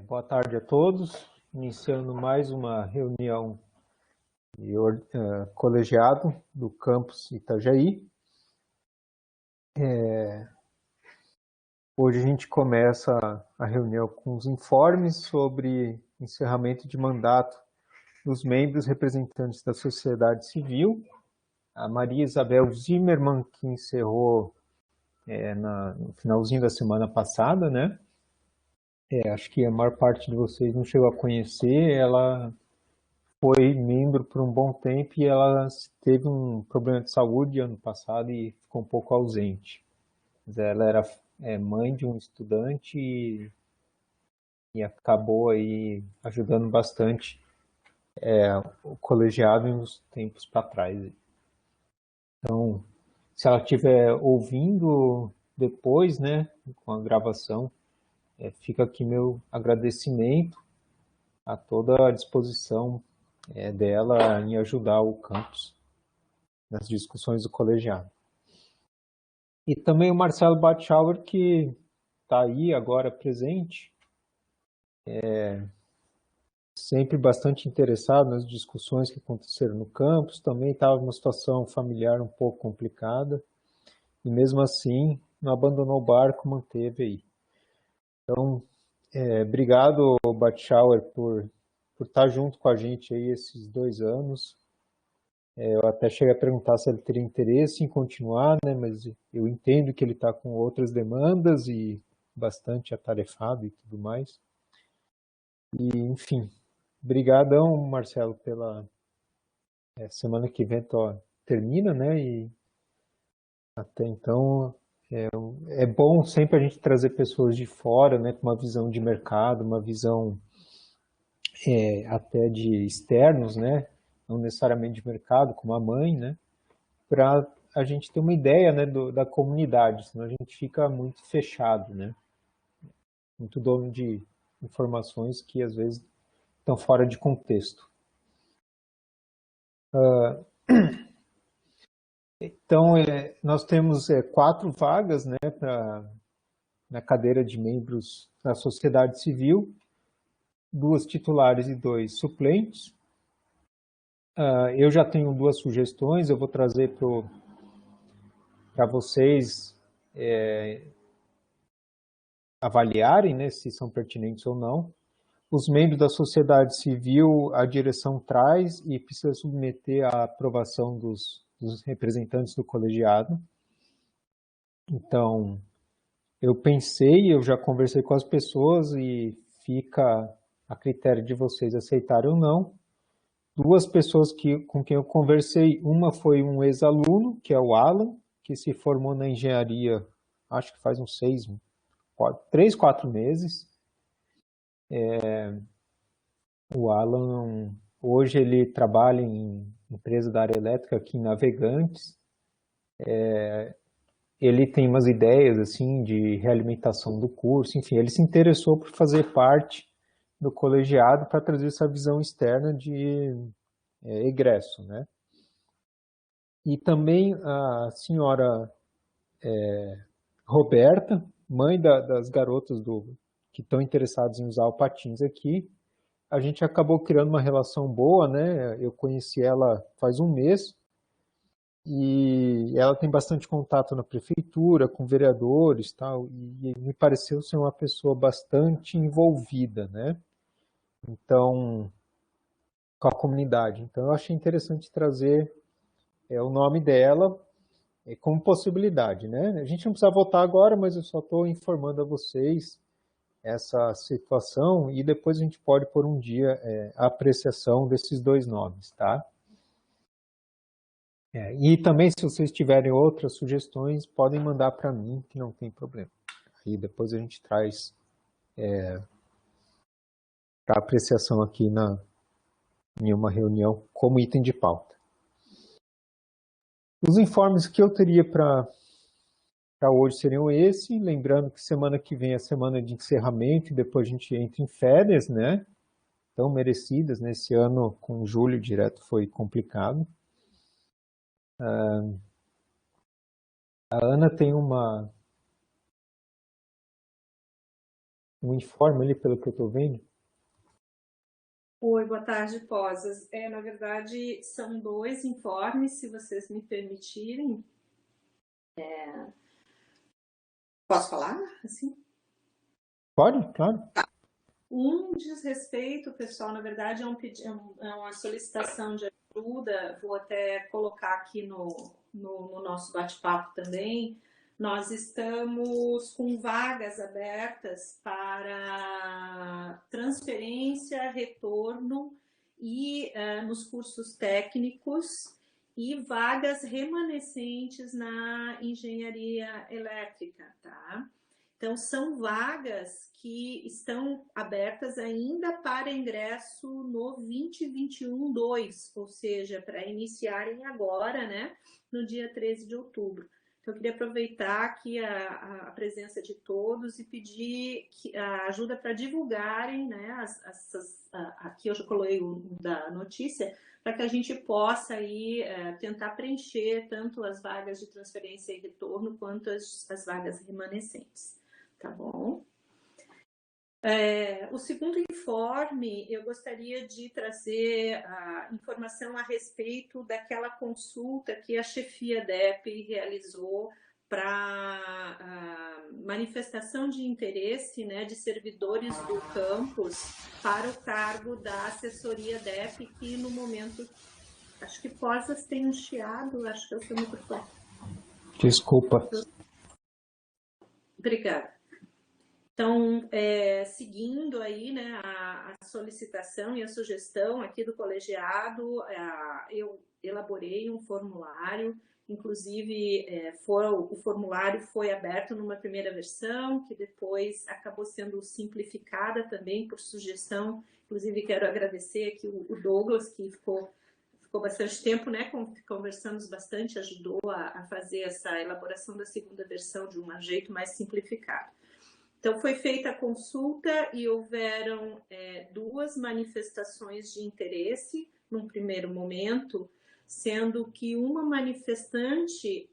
Boa tarde a todos, iniciando mais uma reunião de colegiado do campus Itajaí. Hoje a gente começa a reunião com os informes sobre encerramento de mandato dos membros representantes da sociedade civil. A Maria Isabel Zimmermann, que encerrou no finalzinho da semana passada, né? Acho que a maior parte de vocês não chegou a conhecer. Ela foi membro por um bom tempo e ela teve um problema de saúde ano passado e ficou um pouco ausente. Mas ela era mãe de um estudante e acabou aí ajudando bastante o colegiado nos tempos para trás. Então, se ela estiver ouvindo depois, né, com a gravação, fica aqui meu agradecimento a toda a disposição dela em ajudar o campus nas discussões do colegiado. E também o Marcelo Batschauer, que está aí agora presente, sempre bastante interessado nas discussões que aconteceram no campus, também estava numa situação familiar um pouco complicada, e mesmo assim não abandonou o barco, manteve aí. Então, obrigado, Batschauer, por estar junto com a gente aí esses 2 anos. Eu até cheguei a perguntar se ele teria interesse em continuar, né, mas eu entendo que ele está com outras demandas e bastante atarefado e tudo mais. E, enfim, brigadão, Marcelo, pela semana que vem termina, né, e até então é bom sempre a gente trazer pessoas de fora, né, com uma visão de mercado, uma visão até de externos, né, não necessariamente de mercado, como a mãe, né, para a gente ter uma ideia, né, da comunidade, senão a gente fica muito fechado, né, muito dono de informações que às vezes estão fora de contexto. Então, nós temos 4 vagas, né, na cadeira de membros da sociedade civil, 2 titulares e 2 suplentes. Eu já tenho 2 sugestões, eu vou trazer para vocês avaliarem, né, se são pertinentes ou não. Os membros da sociedade civil, a direção traz e precisa submeter à aprovação dos representantes do colegiado. Então, eu pensei, eu já conversei com as pessoas e fica a critério de vocês aceitarem ou não. 2 pessoas com quem eu conversei, uma foi um ex-aluno, que é o Alan, que se formou na engenharia, acho que faz uns 3, 4 meses. O Alan, hoje ele trabalha em empresa da área elétrica aqui em Navegantes. Ele tem umas ideias assim de realimentação do curso, enfim, ele se interessou por fazer parte do colegiado para trazer essa visão externa de egresso, né? E também a senhora Roberta, mãe das garotas que estão interessadas em usar o patins aqui. A gente acabou criando uma relação boa, né? Eu conheci ela faz um mês e ela tem bastante contato na prefeitura, com vereadores, tal, e me pareceu ser uma pessoa bastante envolvida, né? Então, com a comunidade. Então, eu achei interessante trazer o nome dela como possibilidade, né? A gente não precisa votar agora, mas eu só estou informando a vocês essa situação e depois a gente pode pôr um dia a apreciação desses 2 nomes, tá? E também, se vocês tiverem outras sugestões, podem mandar para mim, que não tem problema. Aí depois a gente traz para apreciação aqui em uma reunião como item de pauta. Os informes que eu teria para hoje seriam esse, lembrando que semana que vem é a semana de encerramento e depois a gente entra em férias, né? Tão merecidas, nesse ano com julho direto foi complicado. A Ana tem um informe ali, pelo que eu estou vendo. Oi, boa tarde, Posas. Na verdade, são 2 informes, se vocês me permitirem. Posso falar? Assim? Pode, claro. Um diz respeito, pessoal, na verdade, é uma solicitação de ajuda, vou até colocar aqui no nosso bate-papo também. Nós estamos com vagas abertas para transferência, retorno e nos cursos técnicos e vagas remanescentes na engenharia elétrica, tá? Então, são vagas que estão abertas ainda para ingresso no 2021-2, ou seja, para iniciarem agora, né, no dia 13 de outubro. Então, eu queria aproveitar aqui a presença de todos e pedir a ajuda para divulgarem, né, aqui eu já coloquei o da notícia, para que a gente possa aí tentar preencher tanto as vagas de transferência e retorno quanto as vagas remanescentes. Tá bom? O segundo informe, eu gostaria de trazer a informação a respeito daquela consulta que a chefia DEP realizou para manifestação de interesse, né, de servidores do campus para o cargo da assessoria DEP, que no momento, acho que Posas tem um chiado, acho que é o seu microfone. Desculpa. Obrigada. Então, seguindo aí, né, a solicitação e a sugestão aqui do colegiado, eu elaborei um formulário, inclusive o formulário foi aberto numa primeira versão, que depois acabou sendo simplificada também por sugestão. Inclusive, quero agradecer aqui o Douglas, que ficou bastante tempo, né, conversamos bastante, ajudou a fazer essa elaboração da segunda versão de um jeito mais simplificado. Então, foi feita a consulta e houveram 2 manifestações de interesse num primeiro momento, sendo que uma manifestante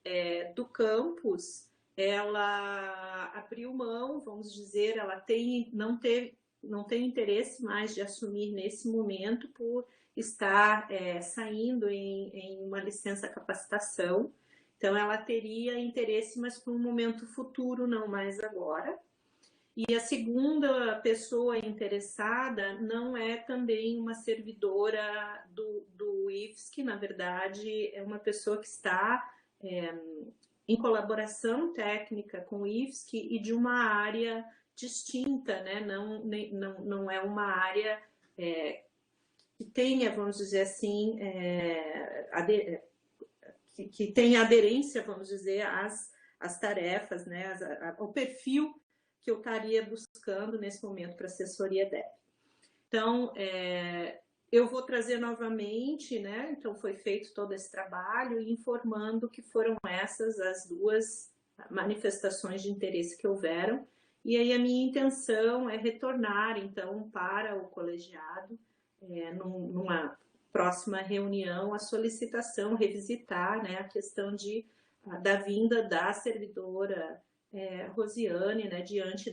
do campus, ela abriu mão, vamos dizer, ela não tem interesse mais de assumir nesse momento por estar saindo em uma licença capacitação. Então, ela teria interesse, mas para um momento futuro, não mais agora. E a segunda pessoa interessada não é também uma servidora do IFSC, na verdade, é uma pessoa que está em colaboração técnica com o IFSC e de uma área distinta, né? Não é uma área que tenha, vamos dizer assim, que tenha aderência, vamos dizer, às tarefas, né? Ao perfil que eu estaria buscando nesse momento para a assessoria DEP. Então, eu vou trazer novamente, né? Então, foi feito todo esse trabalho informando que foram essas as 2 manifestações de interesse que houveram. E aí a minha intenção é retornar, então, para o colegiado, numa próxima reunião, a solicitação, revisitar, né, a questão da vinda da servidora Rosiane, né, diante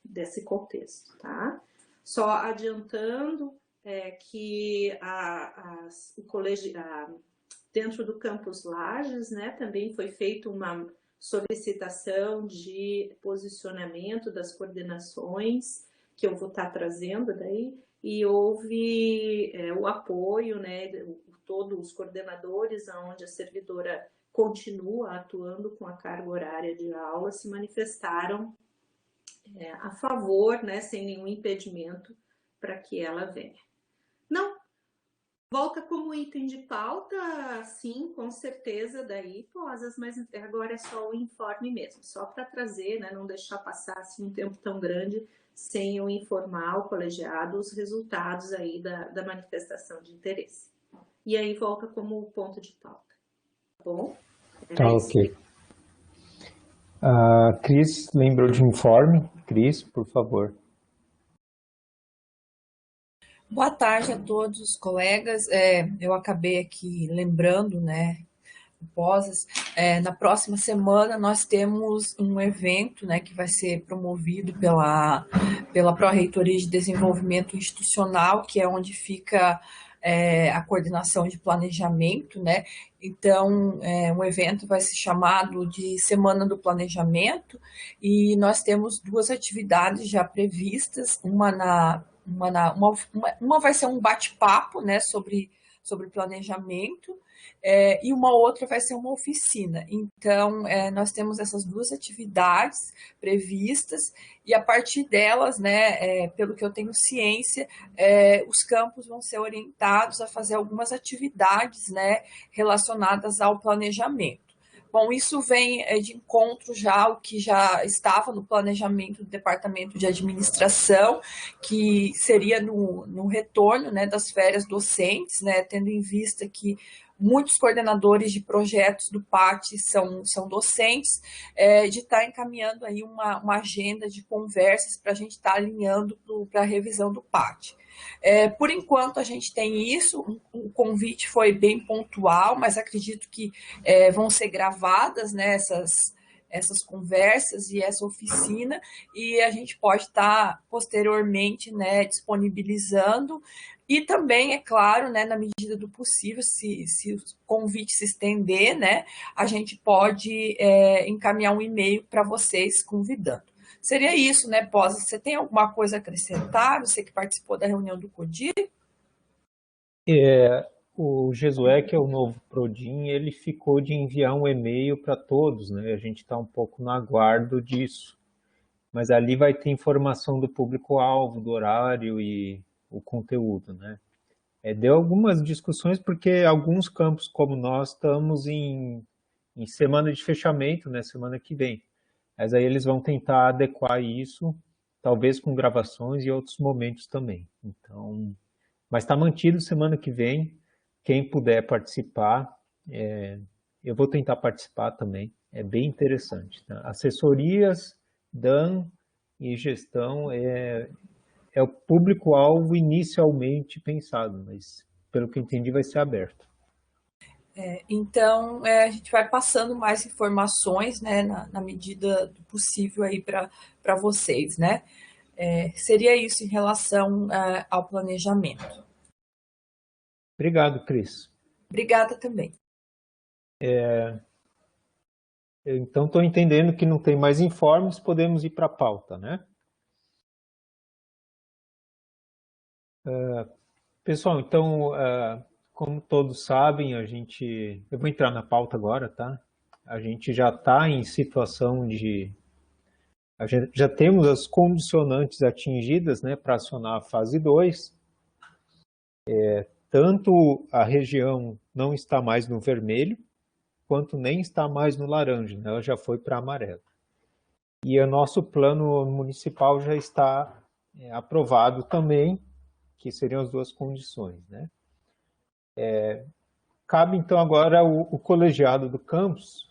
desse contexto, tá? Só adiantando que o colégio, dentro do campus Lages, né, também foi feita uma solicitação de posicionamento das coordenações, que eu vou estar trazendo daí, e houve o apoio, né, de todos os coordenadores, onde a servidora continua atuando com a carga horária de aula, se manifestaram a favor, né, sem nenhum impedimento, para que ela venha. Não, volta como item de pauta, sim, com certeza, daí, Posas, mas agora é só o informe mesmo, só para trazer, né, não deixar passar assim, um tempo tão grande sem eu informar o colegiado os resultados aí da manifestação de interesse. E aí volta como ponto de pauta, tá bom? Tá, ok. Cris lembrou de informe. Cris, por favor. Boa tarde a todos os colegas. Eu acabei aqui lembrando, né, Posas, na próxima semana nós temos um evento, né, que vai ser promovido pela Pró-Reitoria de Desenvolvimento Institucional, que é onde fica a coordenação de planejamento, né? Então, um evento vai ser chamado de Semana do Planejamento, e nós temos duas atividades já previstas, uma vai ser um bate-papo, né, sobre planejamento, e uma outra vai ser uma oficina. Então, nós temos essas duas atividades previstas, e a partir delas, né, pelo que eu tenho ciência, os campos vão ser orientados a fazer algumas atividades, né, relacionadas ao planejamento. Bom, isso vem de encontro já ao que já estava no planejamento do Departamento de Administração, que seria no retorno, né, das férias docentes, né, tendo em vista que muitos coordenadores de projetos do PAT são docentes, de estar encaminhando aí uma agenda de conversas para a gente estar alinhando para a revisão do PAT. Por enquanto, a gente tem isso, o convite foi bem pontual, mas acredito que vão ser gravadas, né, essas conversas e essa oficina, e a gente pode estar posteriormente, né, disponibilizando, e também, é claro, né, na medida do possível, se o convite se estender, né, a gente pode encaminhar um e-mail para vocês convidando. Seria isso, né, Posa? Você tem alguma coisa a acrescentar? Você que participou da reunião do CODIR? O Jesué, que é o novo Prodin, ele ficou de enviar um e-mail para todos, né? A gente está um pouco no aguardo disso. Mas ali vai ter informação do público-alvo, do horário e o conteúdo, né? Deu algumas discussões porque alguns campos como nós estamos em semana de fechamento, né? Semana que vem. Mas aí eles vão tentar adequar isso, talvez com gravações e outros momentos também. Então, mas está mantido semana que vem. Quem puder participar, eu vou tentar participar também. É bem interessante. Tá? Assessorias, DAN e gestão é o público-alvo inicialmente pensado, mas pelo que entendi vai ser aberto. Então, a gente vai passando mais informações, né, na medida do possível aí para vocês, né? Seria isso em relação ao planejamento. Obrigado, Cris. Obrigada também. Então, estou entendendo que não tem mais informes, podemos ir para a pauta, né? Pessoal, então, como todos sabem, eu vou entrar na pauta agora, tá? A gente já está em situação já temos as condicionantes atingidas, né, para acionar a fase 2. Tanto a região não está mais no vermelho, quanto nem está mais no laranja, né? Ela já foi para amarelo. E o nosso plano municipal já está aprovado também, que seriam as duas condições, né? Cabe então agora o colegiado do campus,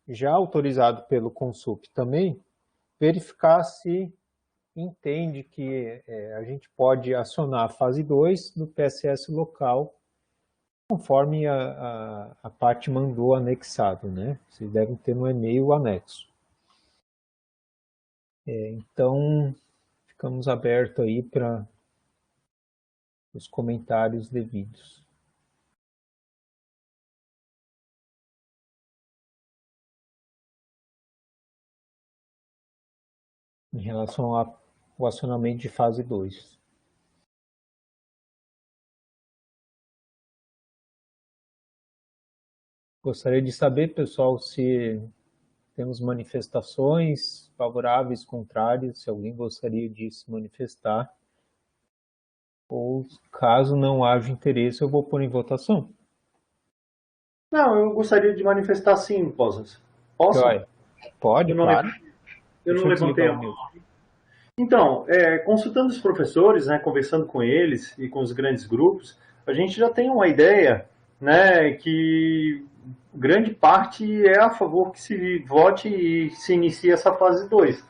já autorizado pelo Consup também, verificar se entende que a gente pode acionar a fase 2 do PSS local, conforme a parte mandou anexado, né? Vocês devem ter no e-mail o anexo. Então, ficamos abertos aí para os comentários devidos. Em relação ao acionamento de fase 2. Gostaria de saber, pessoal, se temos manifestações favoráveis, contrárias, se alguém gostaria de se manifestar. Ou, caso não haja interesse, eu vou pôr em votação. Não, eu gostaria de manifestar sim, Posas. Posso? Joia. Pode, claro. Eu não levantei a mão. Então, consultando os professores, né, conversando com eles e com os grandes grupos, a gente já tem uma ideia, né, que grande parte é a favor que se vote e se inicie essa fase 2.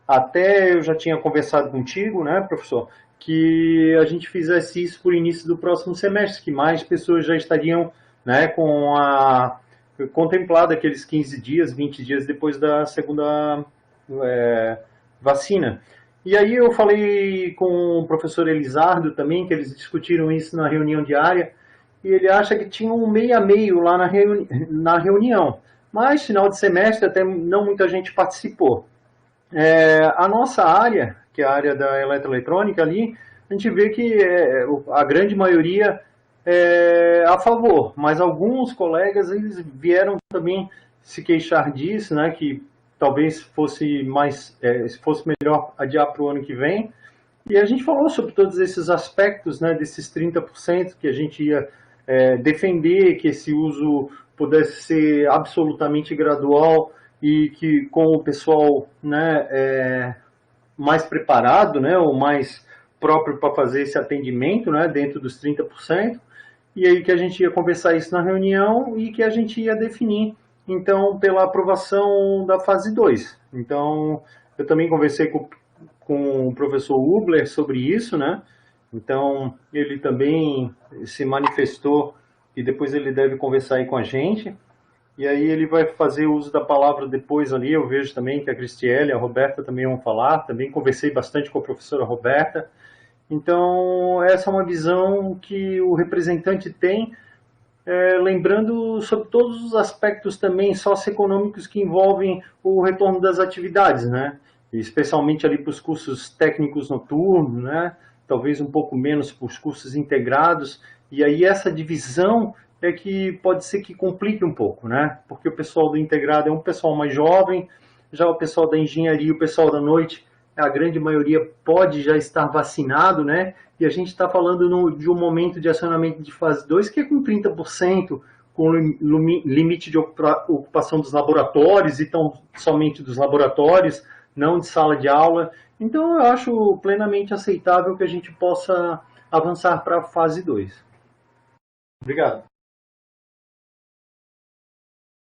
Até eu já tinha conversado contigo, né, professor, que a gente fizesse isso por início do próximo semestre, que mais pessoas já estariam, né, com a contemplado aqueles 15 dias, 20 dias depois da segunda vacina. E aí eu falei com o professor Elisardo também, que eles discutiram isso na reunião diária, e ele acha que tinha um meio a meio lá na reunião. Mas, final de semestre, até não muita gente participou. A nossa área, que é a área da eletroeletrônica ali, a gente vê que a grande maioria é a favor, mas alguns colegas eles vieram também se queixar disso, né, que talvez fosse melhor adiar para o ano que vem. E a gente falou sobre todos esses aspectos, né, desses 30% que a gente ia defender, que esse uso pudesse ser absolutamente gradual e que com o pessoal, né, mais preparado, né, ou mais próprio para fazer esse atendimento, né, dentro dos 30%, e aí que a gente ia conversar isso na reunião e que a gente ia definir, então, pela aprovação da fase 2. Então, eu também conversei com o professor Hubler sobre isso, né, então ele também se manifestou e depois ele deve conversar aí com a gente. E aí ele vai fazer uso da palavra depois ali, eu vejo também que a Cristiele e a Roberta também vão falar, também conversei bastante com a professora Roberta. Então, essa é uma visão que o representante tem, lembrando sobre todos os aspectos também socioeconômicos que envolvem o retorno das atividades, né? Especialmente ali para os cursos técnicos noturnos, né? Talvez um pouco menos para os cursos integrados, e aí essa divisão é que pode ser que complique um pouco, né? Porque o pessoal do integrado é um pessoal mais jovem, já o pessoal da engenharia, o pessoal da noite, a grande maioria pode já estar vacinado, né? E a gente está falando de um momento de acionamento de fase 2 que é com 30%, com limite de ocupação dos laboratórios, e tão somente dos laboratórios, não de sala de aula. Então, eu acho plenamente aceitável que a gente possa avançar para a fase 2. Obrigado.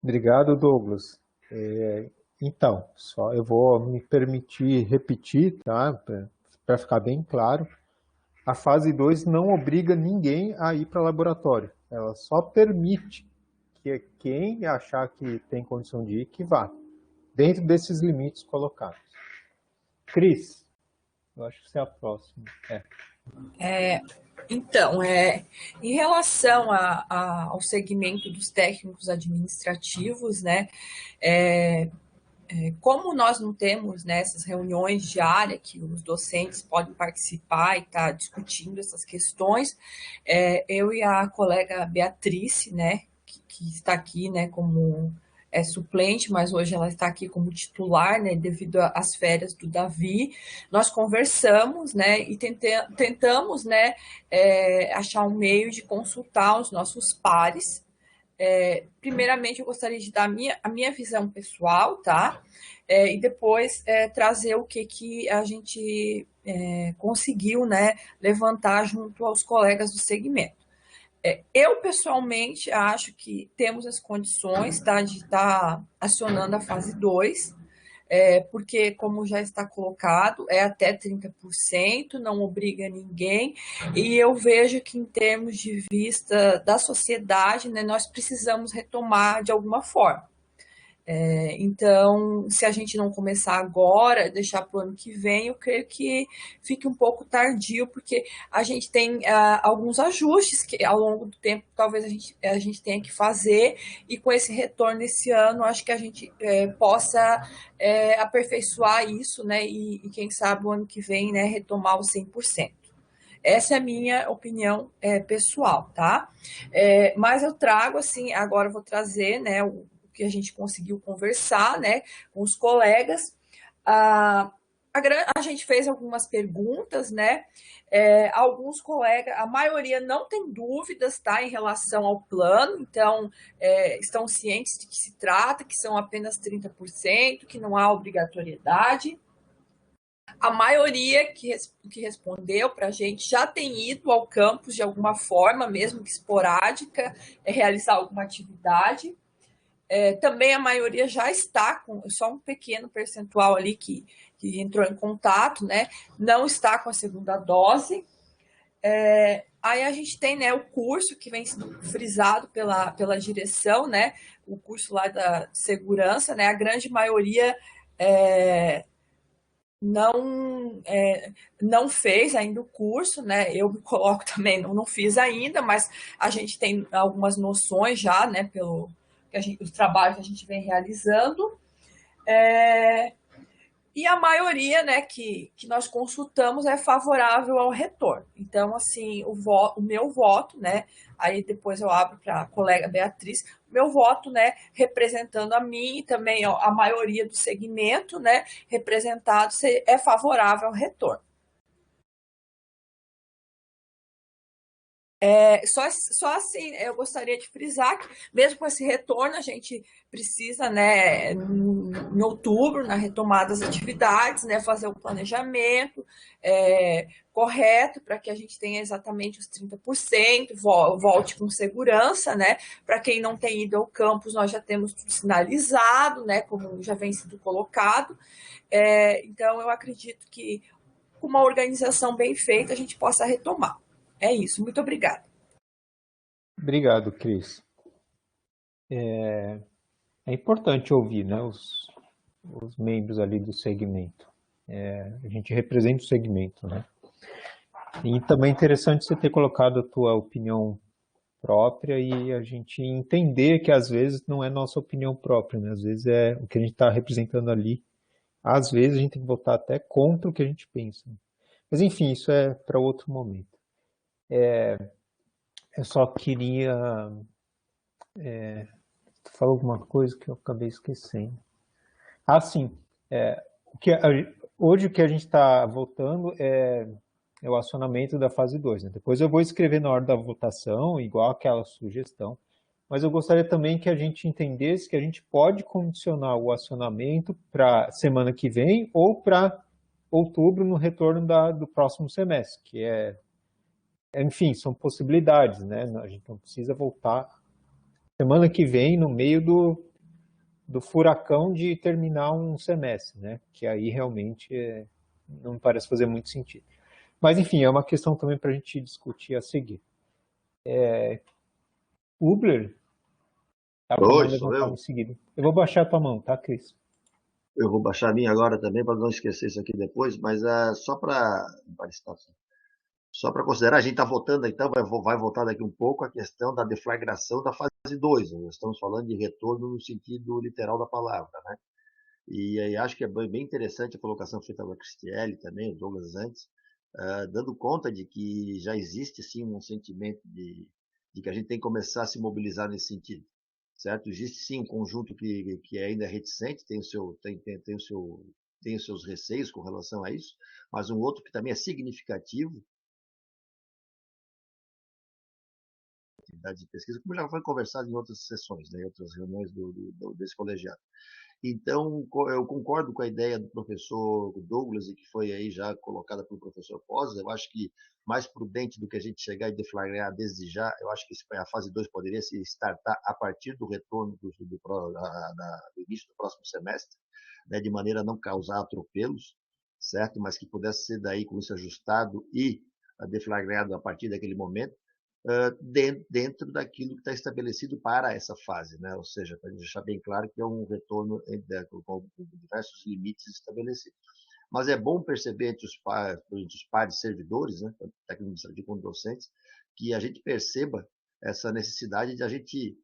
Obrigado, Douglas. Então, só eu vou me permitir repetir, tá? Para ficar bem claro. A fase 2 não obriga ninguém a ir para laboratório. Ela só permite que quem achar que tem condição de ir, que vá, dentro desses limites colocados. Cris, eu acho que você é a próxima. Então, em relação ao segmento dos técnicos administrativos, né, como nós não temos, né, essas reuniões diárias que os docentes podem participar e estar discutindo essas questões, eu e a colega Beatriz, né, que está aqui, né, como suplente, mas hoje ela está aqui como titular, né, devido às férias do Davi, nós conversamos, né, e tentamos, né, achar um meio de consultar os nossos pares. Primeiramente, eu gostaria de dar a minha visão pessoal, tá? E depois trazer o que a gente conseguiu, né, levantar junto aos colegas do segmento. Eu, pessoalmente, acho que temos as condições, tá, de estar acionando a fase 2, porque, como já está colocado, é até 30%, não obriga ninguém, e eu vejo que, em termos de vista da sociedade, né, nós precisamos retomar de alguma forma. Então, se a gente não começar agora, deixar para o ano que vem, eu creio que fique um pouco tardio, porque a gente tem alguns ajustes que ao longo do tempo talvez a gente tenha que fazer, e com esse retorno esse ano, acho que a gente possa aperfeiçoar isso, né, e quem sabe o ano que vem, né, retomar os 100%. Essa é a minha opinião pessoal, tá? Mas eu trago, assim, agora eu vou trazer, né, que a gente conseguiu conversar, né, com os colegas. A gente fez algumas perguntas, né, alguns colegas, a maioria não tem dúvidas, tá, em relação ao plano, então estão cientes de que se trata, que são apenas 30%, que não há obrigatoriedade. A maioria que respondeu para a gente já tem ido ao campus de alguma forma, mesmo que esporádica, realizar alguma atividade. Também a maioria já está com só um pequeno percentual ali que entrou em contato, né? Não está com a segunda dose. Aí a gente tem, né, o curso que vem sendo frisado pela direção, né? o curso lá da segurança, né? A grande maioria não fez ainda o curso, né? Eu me coloco também, não fiz ainda, mas a gente tem algumas noções já, né? Pelo o trabalho que a gente vem realizando. E a maioria, né, que nós consultamos é favorável ao retorno. Então, assim, o meu voto, né, aí depois eu abro para a colega Beatriz, o meu voto, né, representando a mim e também a maioria do segmento, né, representado, é favorável ao retorno. Só assim, eu gostaria de frisar que, mesmo com esse retorno, a gente precisa, né, em outubro, na retomada das atividades, né, fazer o planejamento correto para que a gente tenha exatamente os 30%, volte com segurança, né? Para quem não tem ido ao campus, nós já temos tudo sinalizado, né, como já vem sido colocado. Então, eu acredito que, com uma organização bem feita, a gente possa retomar. É isso, muito obrigada. Obrigado, Cris. É importante ouvir, né, os membros ali do segmento. A gente representa o segmento, né? E também é interessante você ter colocado a tua opinião própria e a gente entender que às vezes não é nossa opinião própria, né? Às vezes é o que a gente está representando ali. Às vezes a gente tem que votar até contra o que a gente pensa. Mas enfim, isso é para outro momento. Eu só queria falar alguma coisa que eu acabei esquecendo. Ah, sim. Hoje o que a gente está votando é o acionamento da fase 2. Né? Depois eu vou escrever na hora da votação, igual aquela sugestão, mas eu gostaria também que a gente entendesse que a gente pode condicionar o acionamento para semana que vem ou para outubro no retorno do próximo semestre, que enfim, são possibilidades, né? A gente não precisa voltar semana que vem no meio do furacão de terminar um semestre, né? Que aí realmente não me parece fazer muito sentido. Mas, enfim, é uma questão também para a gente discutir a seguir. Hubler, tá com a mão levantada em seguida. Eu vou baixar a tua mão, tá, Cris? Eu vou baixar a minha agora também, para não esquecer isso aqui depois, mas só para considerar, a gente está votando, então, vai votar daqui um pouco a questão da deflagração da fase 2. Nós estamos falando de retorno no sentido literal da palavra, né? E aí acho que é bem interessante a colocação feita pela Cristiele também, o Douglas antes, dando conta de que já existe, sim, um sentimento de que a gente tem que começar a se mobilizar nesse sentido, certo? Existe, sim, um conjunto que ainda é reticente, tem os seus receios com relação a isso, mas um outro que também é significativo, atividade de pesquisa, como já foi conversado em outras sessões, né, em outras reuniões desse colegiado. Então, eu concordo com a ideia do professor Douglas, e que foi aí já colocada pelo professor Pozzi. Eu acho que mais prudente do que a gente chegar e deflagrar desde já, eu acho que a fase 2 poderia se startar a partir do retorno do início do próximo semestre, né, de maneira a não causar atropelos, certo? Mas que pudesse ser daí com isso ajustado e deflagrado a partir daquele momento, dentro daquilo que está estabelecido para essa fase, né? Ou seja, para deixar bem claro que é um retorno com diversos limites estabelecidos. Mas é bom perceber entre os pares servidores, né, tanto técnico administrativo como docentes, que a gente perceba essa necessidade de a gente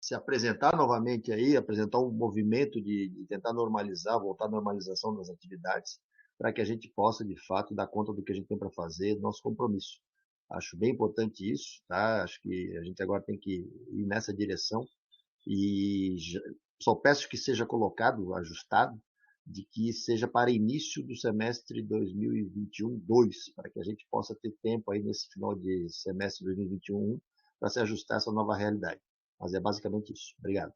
se apresentar novamente aí, apresentar um movimento de tentar normalizar, voltar à normalização das atividades, para que a gente possa, de fato, dar conta do que a gente tem para fazer, do nosso compromisso. Acho bem importante isso, tá? Acho que a gente agora tem que ir nessa direção e só peço que seja colocado, ajustado, de que seja para início do semestre 2021-2, para que a gente possa ter tempo aí nesse final de semestre 2021 para se ajustar a essa nova realidade. Mas é basicamente isso. Obrigado.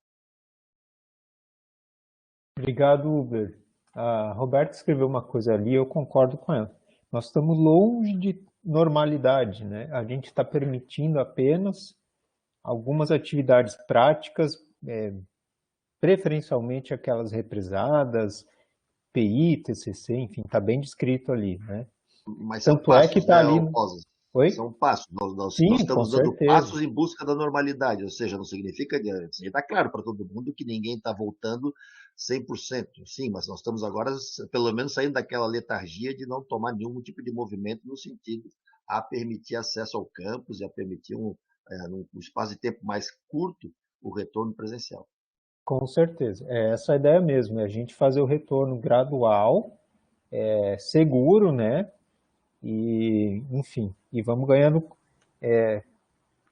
Obrigado, Uber. A Roberta escreveu uma coisa ali, eu concordo com ela. Nós estamos longe de normalidade, né? A gente está permitindo apenas algumas atividades práticas, preferencialmente aquelas represadas, PI, TCC, enfim, está bem descrito ali, né? Mas tanto é que está ali. Oi? São passos. Nós Sim, com estamos dando certeza. passos em busca da normalidade, ou seja, não significa, está claro para todo mundo que ninguém está voltando 100%, sim, mas nós estamos agora, pelo menos, saindo daquela letargia de não tomar nenhum tipo de movimento no sentido a permitir acesso ao campus e a permitir, num espaço de tempo mais curto, o retorno presencial. Com certeza. É essa a ideia mesmo, é a gente fazer o retorno gradual, seguro, né? E, enfim, e vamos ganhando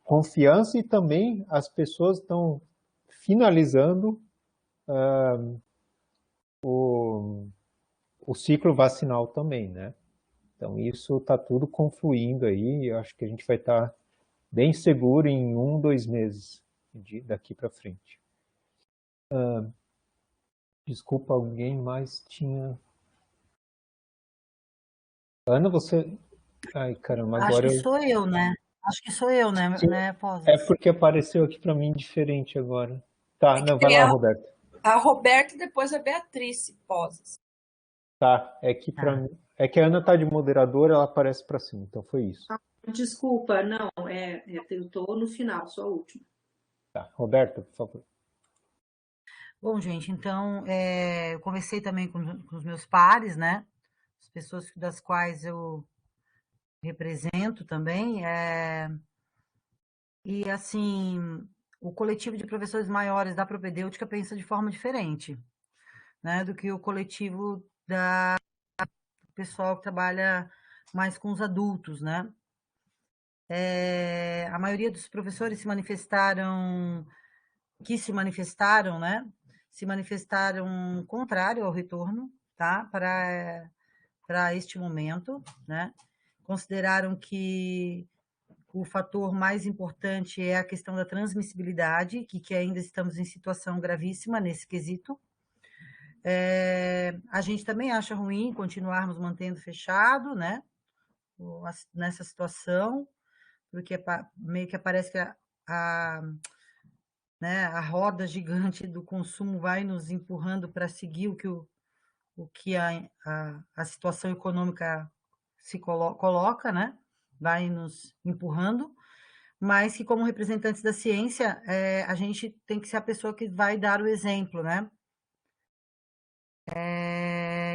confiança e também as pessoas estão finalizando o, o ciclo vacinal também, né? Então isso está tudo confluindo aí, eu acho que a gente vai estar bem seguro em 1, 2 meses daqui para frente. Desculpa, alguém mais tinha... Ana, você... Ai, caramba, Acho agora que eu... sou eu, né? Acho que sou eu, Sim, né, é Posas? porque apareceu aqui para mim diferente agora. Tá, É que não, vai tem lá, Roberto. a Roberta e depois a Beatriz Posas. Tá, é que para Tá. mim... É que a Ana tá de moderadora, ela aparece para cima, então foi isso. Desculpa, não, eu estou no final, sou a última. Tá, Roberta, por favor. Bom, gente, então, eu conversei também com os meus pares, né? As pessoas das quais eu represento também. E, assim, o coletivo de professores maiores da propedêutica pensa de forma diferente, né? Do que o coletivo do pessoal que trabalha mais com os adultos, né? A maioria dos professores se manifestaram, né? Se manifestaram contrário ao retorno, tá? Para este momento, né? Consideraram que o fator mais importante é a questão da transmissibilidade, que ainda estamos em situação gravíssima nesse quesito. A gente também acha ruim continuarmos mantendo fechado, né? Nessa situação, porque meio que parece que né, a roda gigante do consumo vai nos empurrando para seguir o que a situação econômica se coloca, né? Vai nos empurrando, mas que, como representantes da ciência, a gente tem que ser a pessoa que vai dar o exemplo, né?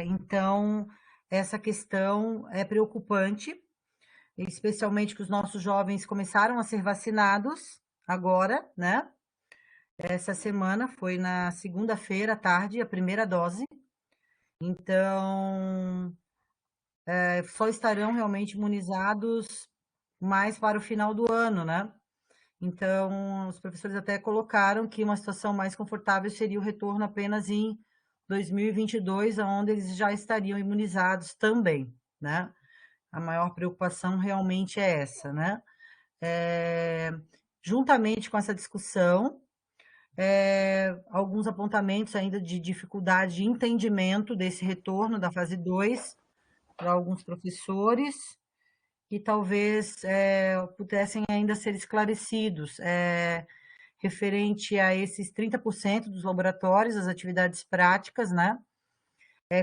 Então, essa questão é preocupante, especialmente que os nossos jovens começaram a ser vacinados agora, né? Essa semana foi na segunda-feira à tarde, a primeira dose. Então, só estarão realmente imunizados mais para o final do ano, né? Então, os professores até colocaram que uma situação mais confortável seria o retorno apenas em 2022, onde eles já estariam imunizados também, né? A maior preocupação realmente é essa, né? Juntamente com essa discussão, alguns apontamentos ainda de dificuldade de entendimento desse retorno da fase 2 para alguns professores, que talvez pudessem ainda ser esclarecidos, referente a esses 30% dos laboratórios, as atividades práticas, né?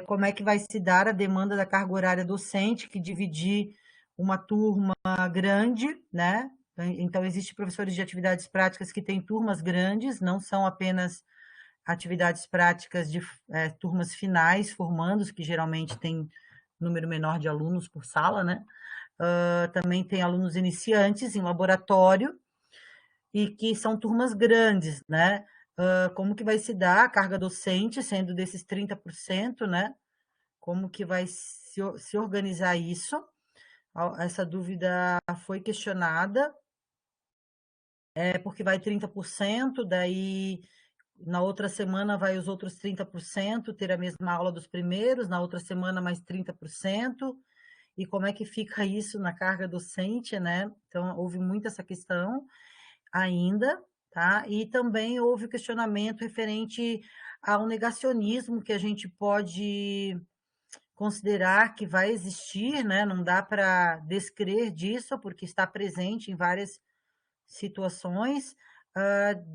Como é que vai se dar a demanda da carga horária docente, que dividir uma turma grande, né? Então, existem professores de atividades práticas que têm turmas grandes, não são apenas atividades práticas de turmas finais, formandos, que geralmente tem número menor de alunos por sala, né? Também tem alunos iniciantes em laboratório, e que são turmas grandes, né? Como que vai se dar a carga docente, sendo desses 30%, né? Como que vai se organizar isso? Essa dúvida foi questionada, porque vai 30%, daí na outra semana vai os outros 30% ter a mesma aula dos primeiros, na outra semana mais 30%, e como é que fica isso na carga docente, né? Então, houve muito essa questão ainda, tá? E também houve o questionamento referente ao negacionismo que a gente pode considerar que vai existir, né? Não dá para descrer disso, porque está presente em várias situações,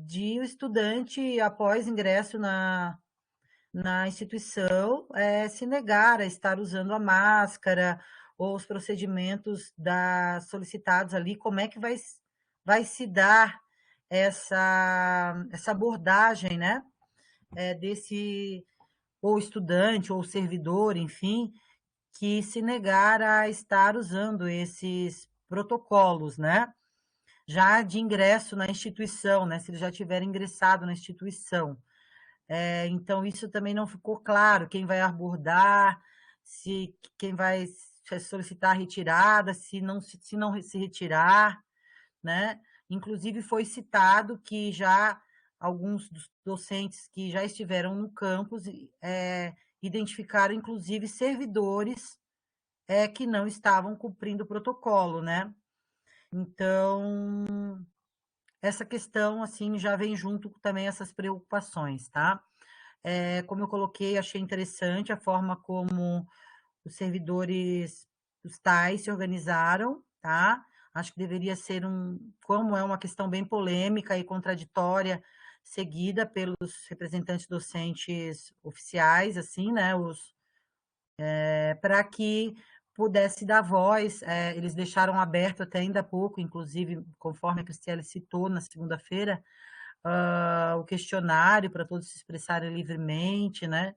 de o estudante, após ingresso na instituição, se negar a estar usando a máscara, ou os procedimentos solicitados ali, como é que vai se dar essa abordagem, né, desse ou estudante ou servidor, enfim, que se negar a estar usando esses protocolos, né? Já de ingresso na instituição, né? Se ele já tiver ingressado na instituição. Então, isso também não ficou claro, quem vai abordar, se quem vai solicitar a retirada, se não se retirar, né? Inclusive, foi citado que já alguns dos docentes que já estiveram no campus identificaram, inclusive, servidores que não estavam cumprindo o protocolo, né? Então, essa questão, assim, já vem junto também essas preocupações, tá? Como eu coloquei, achei interessante a forma como os servidores dos tais se organizaram, tá? Acho que deveria ser como é uma questão bem polêmica e contraditória, seguida pelos representantes docentes oficiais, assim, né? Para que pudesse dar voz, eles deixaram aberto até ainda há pouco, inclusive, conforme a Cristiane citou na segunda-feira, o questionário para todos se expressarem livremente, né?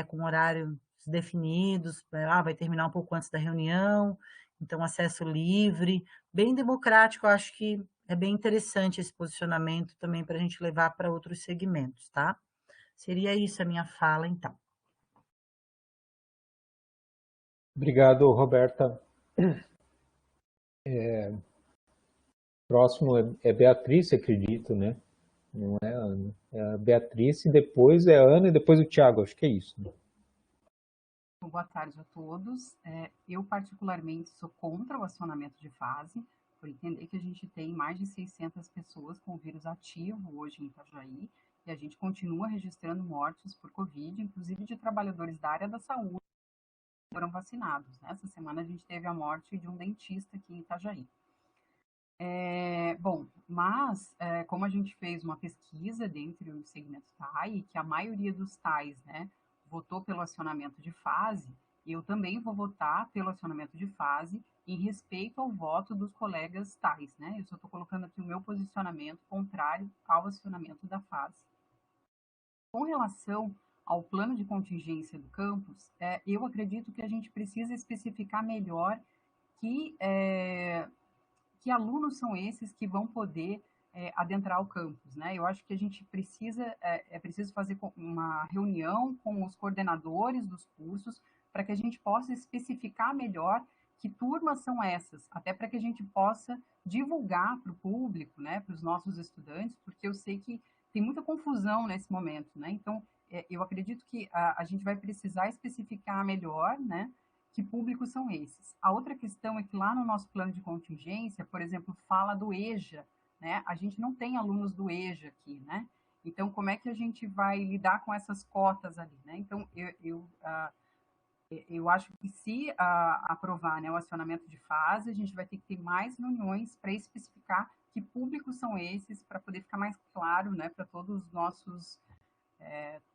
Com horários definidos, vai terminar um pouco antes da reunião, então acesso livre, bem democrático, eu acho que é bem interessante esse posicionamento também para a gente levar para outros segmentos, tá? Seria isso a minha fala, então. Obrigado, Roberta. Próximo é Beatriz, acredito, né? Não é a Ana. É a Beatriz, e depois é a Ana e depois o Tiago, acho que é isso. Né? Boa tarde a todos. Eu, particularmente, sou contra o acionamento de fase, por entender que a gente tem mais de 600 pessoas com o vírus ativo hoje em Itajaí, e a gente continua registrando mortes por Covid, inclusive de trabalhadores da área da saúde que foram vacinados. Essa semana a gente teve a morte de um dentista aqui em Itajaí. Como a gente fez uma pesquisa dentre os segmentos TAI, que a maioria dos TAIs, né, votou pelo acionamento de fase, eu também vou votar pelo acionamento de fase em respeito ao voto dos colegas TAIs, né? Eu só estou colocando aqui o meu posicionamento contrário ao acionamento da fase. Com relação ao plano de contingência do campus, eu acredito que a gente precisa especificar melhor que alunos são esses que vão poder adentrar o campus, né? Eu acho que a gente precisa, preciso fazer uma reunião com os coordenadores dos cursos para que a gente possa especificar melhor que turmas são essas, até para que a gente possa divulgar para o público, né, para os nossos estudantes, porque eu sei que tem muita confusão nesse momento, né? Então, eu acredito que a gente vai precisar especificar melhor, né, que públicos são esses. A outra questão é que lá no nosso plano de contingência, por exemplo, fala do EJA, né? A gente não tem alunos do EJA aqui, né? Então, como é que a gente vai lidar com essas cotas ali, né? Então, eu acho que se aprovar, né, o acionamento de fase, a gente vai ter que ter mais reuniões para especificar que públicos são esses, para poder ficar mais claro, né, para todos os nossos,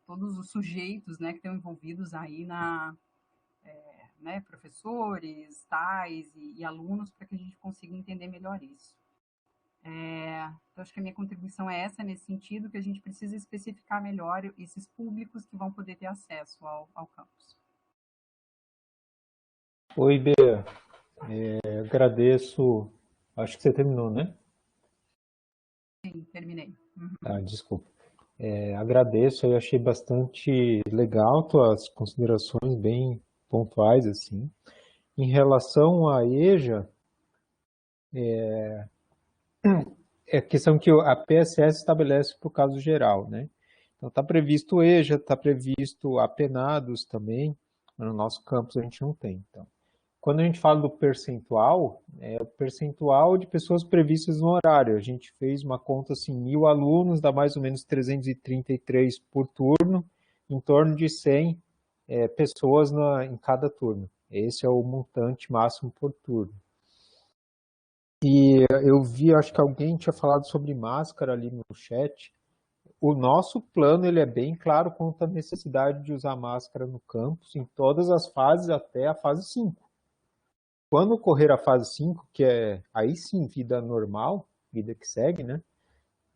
todos os sujeitos, né, que estão envolvidos aí né, professores, tais e alunos, para que a gente consiga entender melhor isso. Então, acho que a minha contribuição é essa, nesse sentido, que a gente precisa especificar melhor esses públicos que vão poder ter acesso ao campus. Oi, Bea. Agradeço. Acho que você terminou, né? Sim, terminei. Uhum. Ah, desculpa. Agradeço, eu achei bastante legal tuas considerações bem pontuais, assim. Em relação à EJA, é questão que a PSS estabelece para o caso geral, né? Então, está previsto o EJA, está previsto apenados também, no nosso campus a gente não tem. Então, quando a gente fala do percentual, é o percentual de pessoas previstas no horário. A gente fez uma conta assim, 1.000 alunos, dá mais ou menos 333 por turno, em torno de 100 pessoas em cada turno. Esse é o montante máximo por turno. E eu vi, acho que alguém tinha falado sobre máscara ali no chat. O nosso plano ele é bem claro quanto à necessidade de usar máscara no campus, em todas as fases, até a fase 5. Quando ocorrer a fase 5, que é aí sim vida normal, vida que segue, né?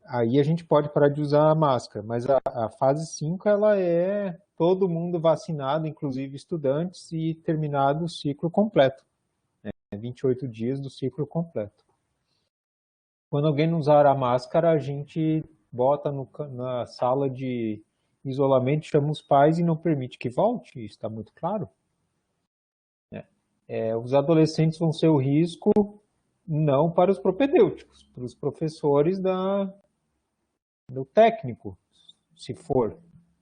Aí a gente pode parar de usar a máscara, mas a fase 5 ela é todo mundo vacinado, inclusive estudantes, e terminado o ciclo completo, né? 28 dias do ciclo completo. Quando alguém não usar a máscara, a gente bota na sala de isolamento, chama os pais e não permite que volte, isso está muito claro. Os adolescentes vão ser o risco não para os propedêuticos, para os professores do técnico, se for,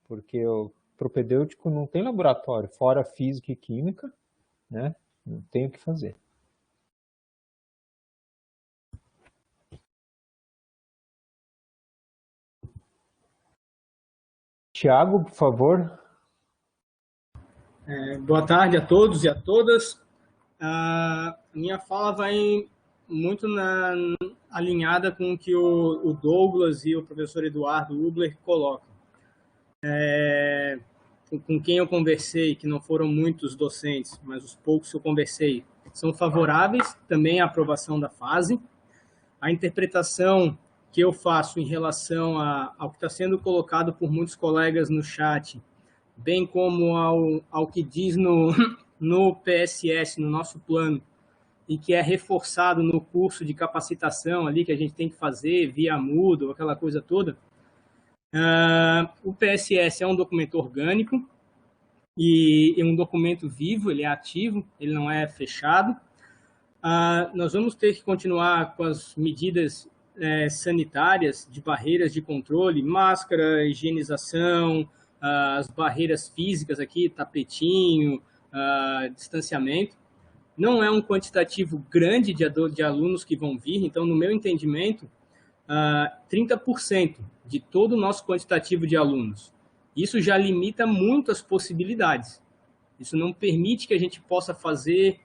porque o propedêutico não tem laboratório, fora física e química, né? Não tem o que fazer. Tiago, por favor. Boa tarde a todos e a todas. A minha fala vai muito alinhada com o que o Douglas e o professor Eduardo Hubler colocam. Com quem eu conversei, que não foram muitos docentes, mas os poucos que eu conversei, são favoráveis também à aprovação da fase. A interpretação que eu faço em relação ao que está sendo colocado por muitos colegas no chat, bem como ao que diz no PSS, no nosso plano, e que é reforçado no curso de capacitação ali que a gente tem que fazer via Moodle, aquela coisa toda. O PSS é um documento orgânico e é um documento vivo, ele é ativo, ele não é fechado. Nós vamos ter que continuar com as medidas sanitárias de barreiras de controle, máscara, higienização, as barreiras físicas aqui, tapetinho, distanciamento. Não é um quantitativo grande de alunos que vão vir, então, no meu entendimento, 30% de todo o nosso quantitativo de alunos. Isso já limita muito as possibilidades. Isso não permite que a gente possa fazer,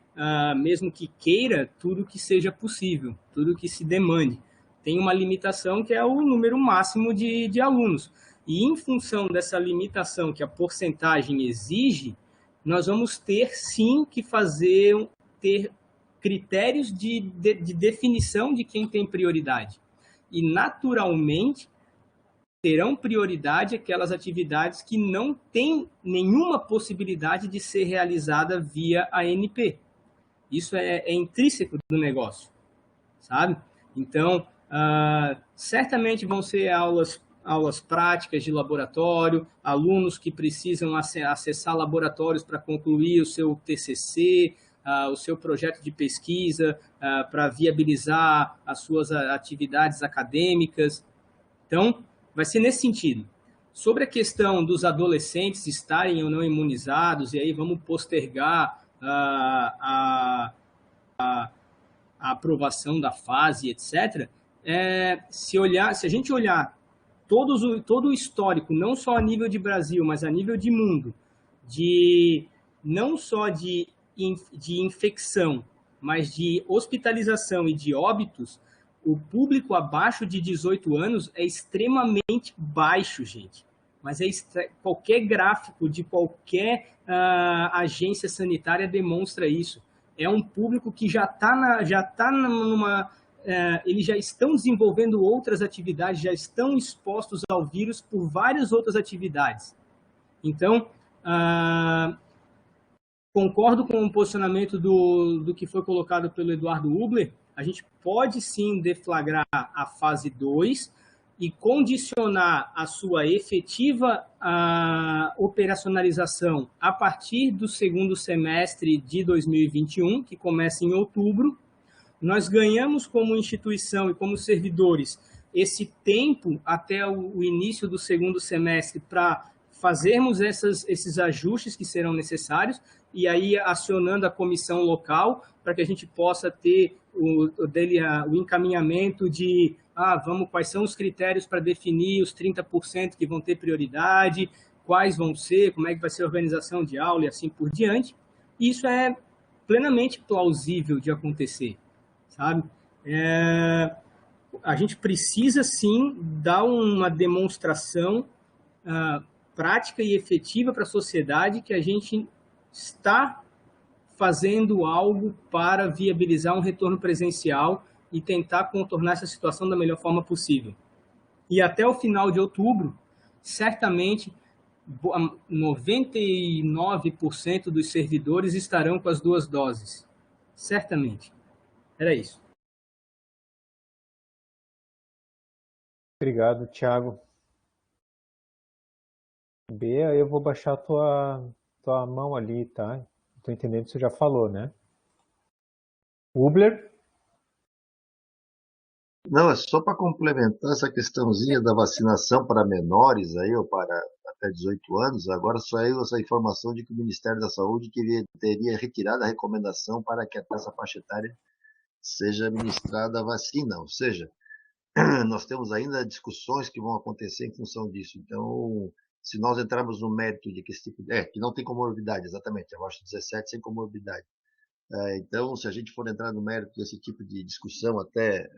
mesmo que queira, tudo que seja possível, tudo que se demande. Tem uma limitação que é o número máximo de alunos. E em função dessa limitação que a porcentagem exige, nós vamos ter sim que ter critérios de definição de quem tem prioridade. E naturalmente terão prioridade aquelas atividades que não têm nenhuma possibilidade de ser realizada via ANP. Isso é intrínseco do negócio, sabe? Então, certamente vão ser aulas práticas de laboratório, alunos que precisam acessar laboratórios para concluir o seu TCC, o seu projeto de pesquisa, para viabilizar as suas atividades acadêmicas. Então, vai ser nesse sentido. Sobre a questão dos adolescentes estarem ou não imunizados, e aí vamos postergar a aprovação da fase, etc., se a gente olhar todo o histórico, não só a nível de Brasil, mas a nível de mundo, não só de infecção, mas de hospitalização e de óbitos, o público abaixo de 18 anos é extremamente baixo, gente. Mas qualquer gráfico de qualquer agência sanitária demonstra isso. É um público que eles já estão desenvolvendo outras atividades, já estão expostos ao vírus por várias outras atividades. Então, concordo com o posicionamento do que foi colocado pelo Eduardo Hubler. A gente pode sim deflagrar a fase 2 e condicionar a sua efetiva operacionalização a partir do segundo semestre de 2021, que começa em outubro. Nós ganhamos como instituição e como servidores esse tempo até o início do segundo semestre para fazermos esses ajustes que serão necessários e aí acionando a comissão local para que a gente possa ter o encaminhamento de quais são os critérios para definir os 30% que vão ter prioridade, quais vão ser, como é que vai ser a organização de aula e assim por diante. Isso é plenamente plausível de acontecer, sabe? A gente precisa, sim, dar uma demonstração prática e efetiva para a sociedade que a gente está fazendo algo para viabilizar um retorno presencial e tentar contornar essa situação da melhor forma possível. E até o final de outubro, certamente 99% dos servidores estarão com as 2 doses. Certamente. Era isso. Obrigado, Thiago. Bea, eu vou baixar tua mão ali, tá? Estou entendendo que você já falou, né? Hubler? Não, é só para complementar essa questãozinha da vacinação para menores aí, ou para até 18 anos. Agora saiu essa informação de que o Ministério da Saúde teria retirado a recomendação para que até essa faixa etária seja ministrada a vacina. Ou seja, nós temos ainda discussões que vão acontecer em função disso. Então, se nós entrarmos no mérito de que esse tipo de... que não tem comorbidade, exatamente, abaixo de 17 sem comorbidade. Então, se a gente for entrar no mérito desse tipo de discussão, até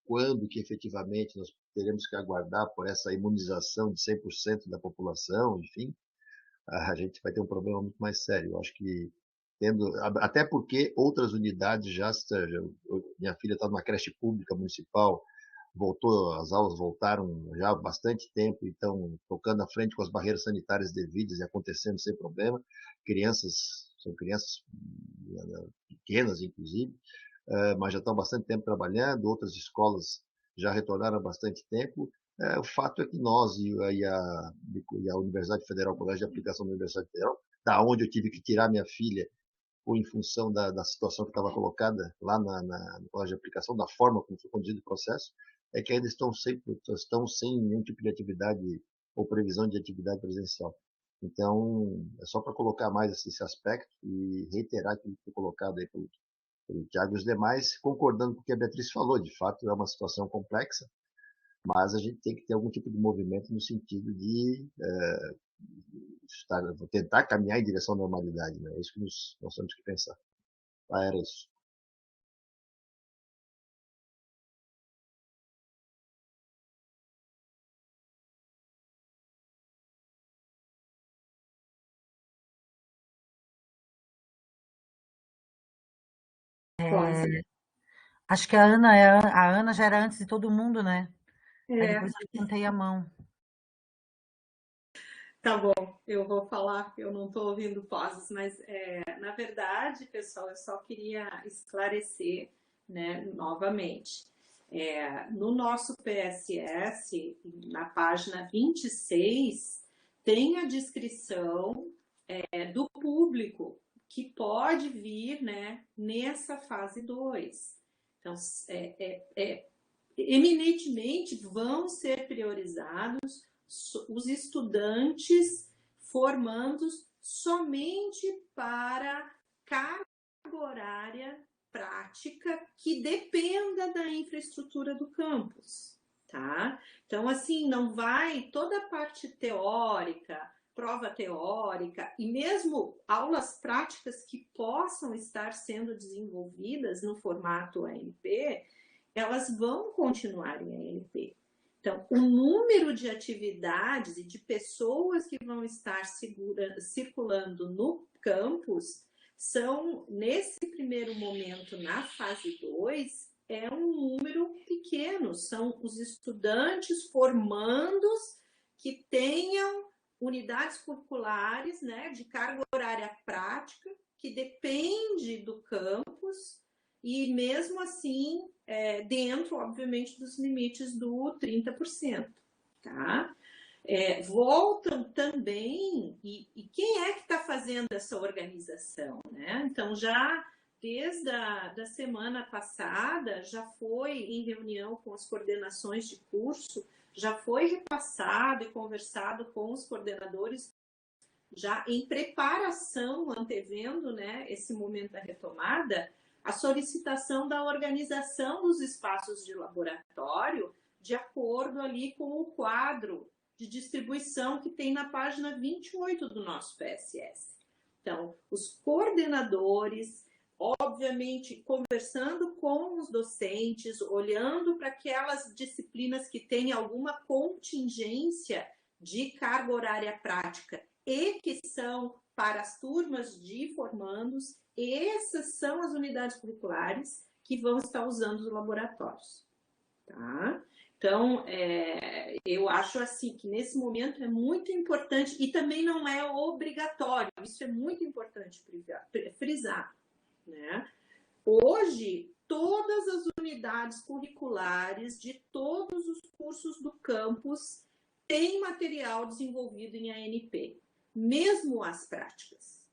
quando que efetivamente nós teremos que aguardar por essa imunização de 100% da população, enfim, a gente vai ter um problema muito mais sério. Eu acho que, até porque outras unidades minha filha está numa creche pública municipal, as aulas voltaram já há bastante tempo, então tocando à frente com as barreiras sanitárias devidas e acontecendo sem problema. São crianças pequenas, inclusive, mas já estão há bastante tempo trabalhando, outras escolas já retornaram há bastante tempo. O fato é que nós e a Universidade Federal, o Colégio de Aplicação da Universidade Federal, da onde eu tive que tirar minha filha em função da situação que estava colocada lá no Colégio de Aplicação, da forma como foi conduzido o processo, é que ainda estão sem nenhum tipo de atividade ou previsão de atividade presencial. Então, é só para colocar mais esse aspecto e reiterar aquilo que foi colocado aí pelo Thiago e os demais, concordando com o que a Beatriz falou. De fato, é uma situação complexa, mas a gente tem que ter algum tipo de movimento no sentido de tentar caminhar em direção à normalidade. Né? É isso que nós temos que pensar. Era isso. Acho que a Ana já era antes de todo mundo, né? Aí depois eu levantei a mão. Tá bom, eu vou falar, eu não estou ouvindo pauses, mas na verdade, pessoal, eu só queria esclarecer, né, novamente. No nosso PSS, na página 26, tem a descrição do público que pode vir, né, nessa fase 2. Então, eminentemente vão ser priorizados os estudantes formandos somente para carga horária prática que dependa da infraestrutura do campus, tá? Então, assim, não vai toda a parte teórica, prova teórica e mesmo aulas práticas que possam estar sendo desenvolvidas no formato ANP, elas vão continuar em ANP. Então, o número de atividades e de pessoas que vão estar circulando no campus são, nesse primeiro momento, na fase 2, é um número pequeno. São os estudantes formandos que tenham unidades curriculares, né, de carga horária prática, que depende do campus, e mesmo assim, dentro, obviamente, dos limites do 30%, tá? Voltam também, e quem é que está fazendo essa organização, né? Então, já desde a semana passada, já foi em reunião com as coordenações de curso, já foi repassado e conversado com os coordenadores, já em preparação, antevendo, né, esse momento da retomada, a solicitação da organização dos espaços de laboratório de acordo ali com o quadro de distribuição que tem na página 28 do nosso PSS. Então, os coordenadores, obviamente, conversando com os docentes, olhando para aquelas disciplinas que têm alguma contingência de carga horária prática e que são para as turmas de formandos, essas são as unidades curriculares que vão estar usando os laboratórios. Tá? Então, eu acho assim que nesse momento é muito importante, e também não é obrigatório, isso é muito importante frisar, né? Hoje, todas as unidades curriculares de todos os cursos do campus têm material desenvolvido em ANP, mesmo as práticas.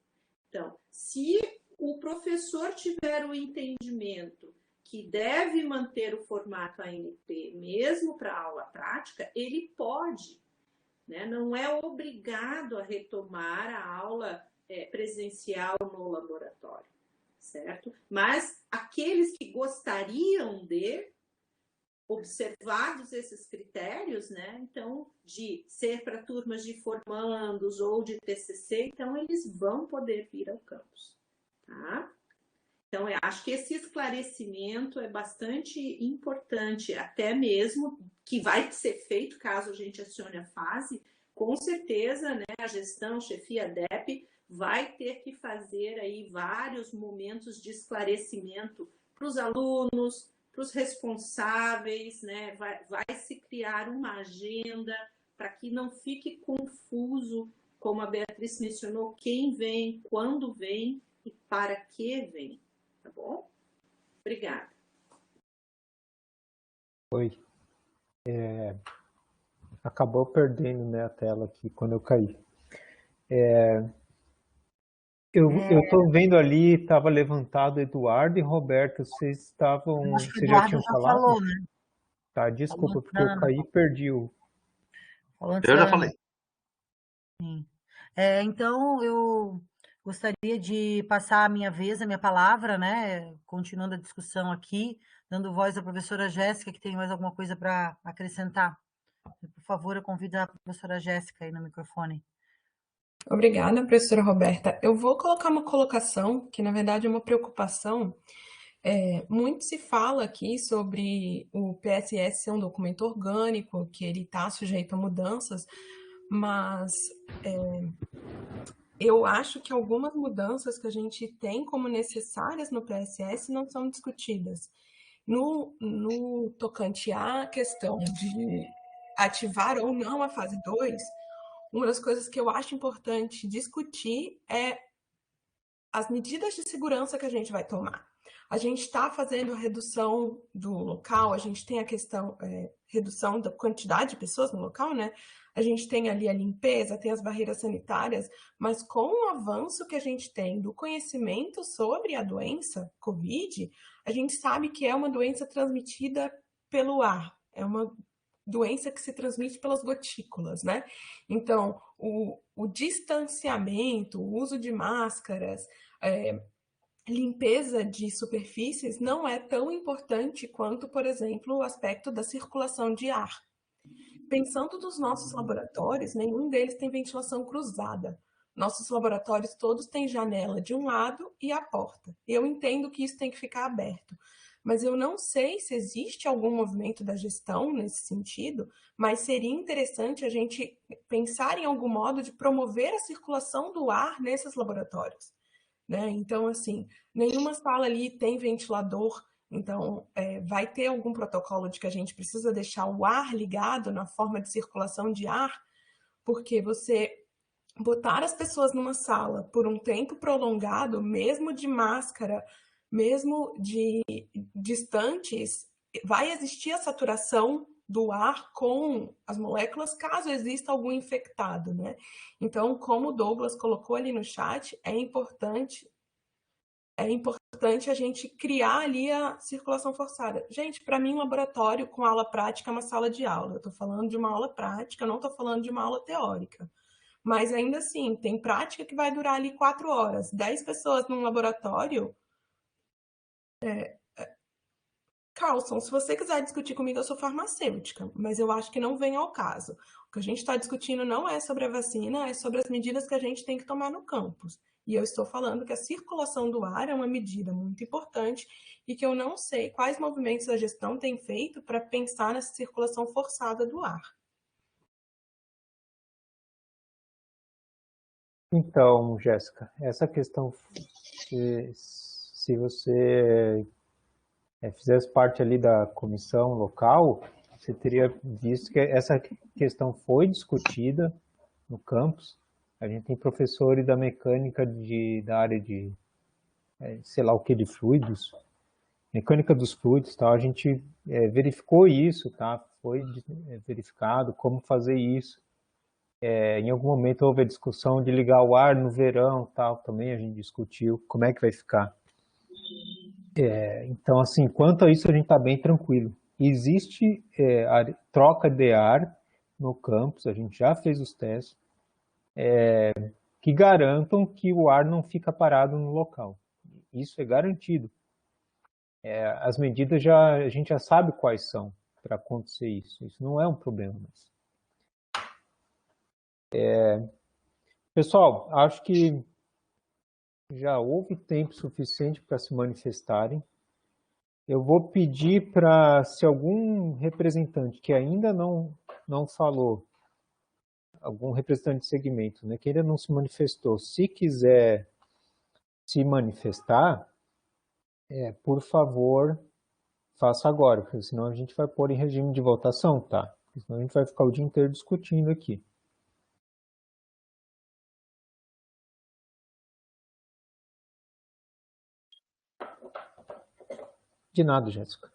Então, se o professor tiver o entendimento que deve manter o formato ANP mesmo para a aula prática, ele pode, né? Não é obrigado a retomar a aula presencial no laboratório, certo? Mas aqueles que gostariam de, observados esses critérios, né? Então, de ser para turmas de formandos ou de TCC, então eles vão poder vir ao campus, tá? Então, eu acho que esse esclarecimento é bastante importante, até mesmo que vai ser feito caso a gente acione a fase, com certeza, né, a gestão, chefia DEP, vai ter que fazer aí vários momentos de esclarecimento para os alunos, para os responsáveis, né, vai se criar uma agenda para que não fique confuso, como a Beatriz mencionou, quem vem, quando vem e para que vem. Tá bom? Obrigada. Oi. Acabou perdendo, né, a tela aqui quando eu caí. Eu estou vendo ali, estava levantado Eduardo e Roberto, vocês estavam... Acho que o Vocês já Eduardo tinham já falado? falou, né? Tá, desculpa, porque eu caí e perdi o... Falou antes Eu da já Ana. falei. Sim. Então, eu gostaria de passar a minha vez, a minha palavra, né? Continuando a discussão aqui, dando voz à professora Jéssica, que tem mais alguma coisa para acrescentar. Por favor, eu convido a professora Jéssica aí no microfone. Obrigada, professora Roberta. Eu vou colocar uma colocação, que na verdade é uma preocupação. Muito se fala aqui sobre o PSS ser um documento orgânico, que ele está sujeito a mudanças, mas eu acho que algumas mudanças que a gente tem como necessárias no PSS não são discutidas. No tocante à questão de ativar ou não a fase 2, uma das coisas que eu acho importante discutir é as medidas de segurança que a gente vai tomar. A gente está fazendo a redução do local, a gente tem a questão, redução da quantidade de pessoas no local, né? A gente tem ali a limpeza, tem as barreiras sanitárias, mas com o avanço que a gente tem do conhecimento sobre a doença Covid, a gente sabe que é uma doença transmitida pelo ar, é uma doença que se transmite pelas gotículas, né? Então, o distanciamento, o uso de máscaras, limpeza de superfícies não é tão importante quanto, por exemplo, o aspecto da circulação de ar. Pensando nos nossos laboratórios, nenhum deles tem ventilação cruzada. Nossos laboratórios todos têm janela de um lado e a porta. Eu entendo que isso tem que ficar aberto, mas eu não sei se existe algum movimento da gestão nesse sentido, mas seria interessante a gente pensar em algum modo de promover a circulação do ar nesses laboratórios, né? Então, assim, nenhuma sala ali tem ventilador, então vai ter algum protocolo de que a gente precisa deixar o ar ligado na forma de circulação de ar, porque você botar as pessoas numa sala por um tempo prolongado, mesmo de máscara, mesmo de distantes, vai existir a saturação do ar com as moléculas, caso exista algum infectado, né? Então, como o Douglas colocou ali no chat, é importante a gente criar ali a circulação forçada. Gente, para mim, um laboratório com aula prática é uma sala de aula. Eu estou falando de uma aula prática, não estou falando de uma aula teórica. Mas ainda assim, tem prática que vai durar ali 4 horas. 10 pessoas num laboratório. Carlson, se você quiser discutir comigo, eu sou farmacêutica, mas eu acho que não vem ao caso. O que a gente está discutindo não é sobre a vacina, é sobre as medidas que a gente tem que tomar no campus. E eu estou falando que a circulação do ar é uma medida muito importante e que eu não sei quais movimentos a gestão tem feito para pensar nessa circulação forçada do ar. Então, Jéssica, essa questão, se você fizesse parte ali da comissão local, você teria visto que essa questão foi discutida no campus. A gente tem professores da mecânica da área de, sei lá o que, de fluidos, mecânica dos fluidos, tá? A gente verificou isso, tá? Foi verificado como fazer isso. Em algum momento houve a discussão de ligar o ar no verão, tal, também a gente discutiu como é que vai ficar. Então, assim, quanto a isso a gente está bem tranquilo. Existe a troca de ar no campus, a gente já fez os testes, que garantam que o ar não fica parado no local. Isso é garantido. As medidas a gente já sabe quais são para acontecer isso. Isso não é um problema mais. Pessoal, acho que já houve tempo suficiente para se manifestarem. Eu vou pedir para, se algum representante que ainda não falou, algum representante de segmento, né, que ainda não se manifestou, se quiser se manifestar, por favor, faça agora, porque senão a gente vai pôr em regime de votação, tá? Porque senão a gente vai ficar o dia inteiro discutindo aqui. De nada, Jéssica.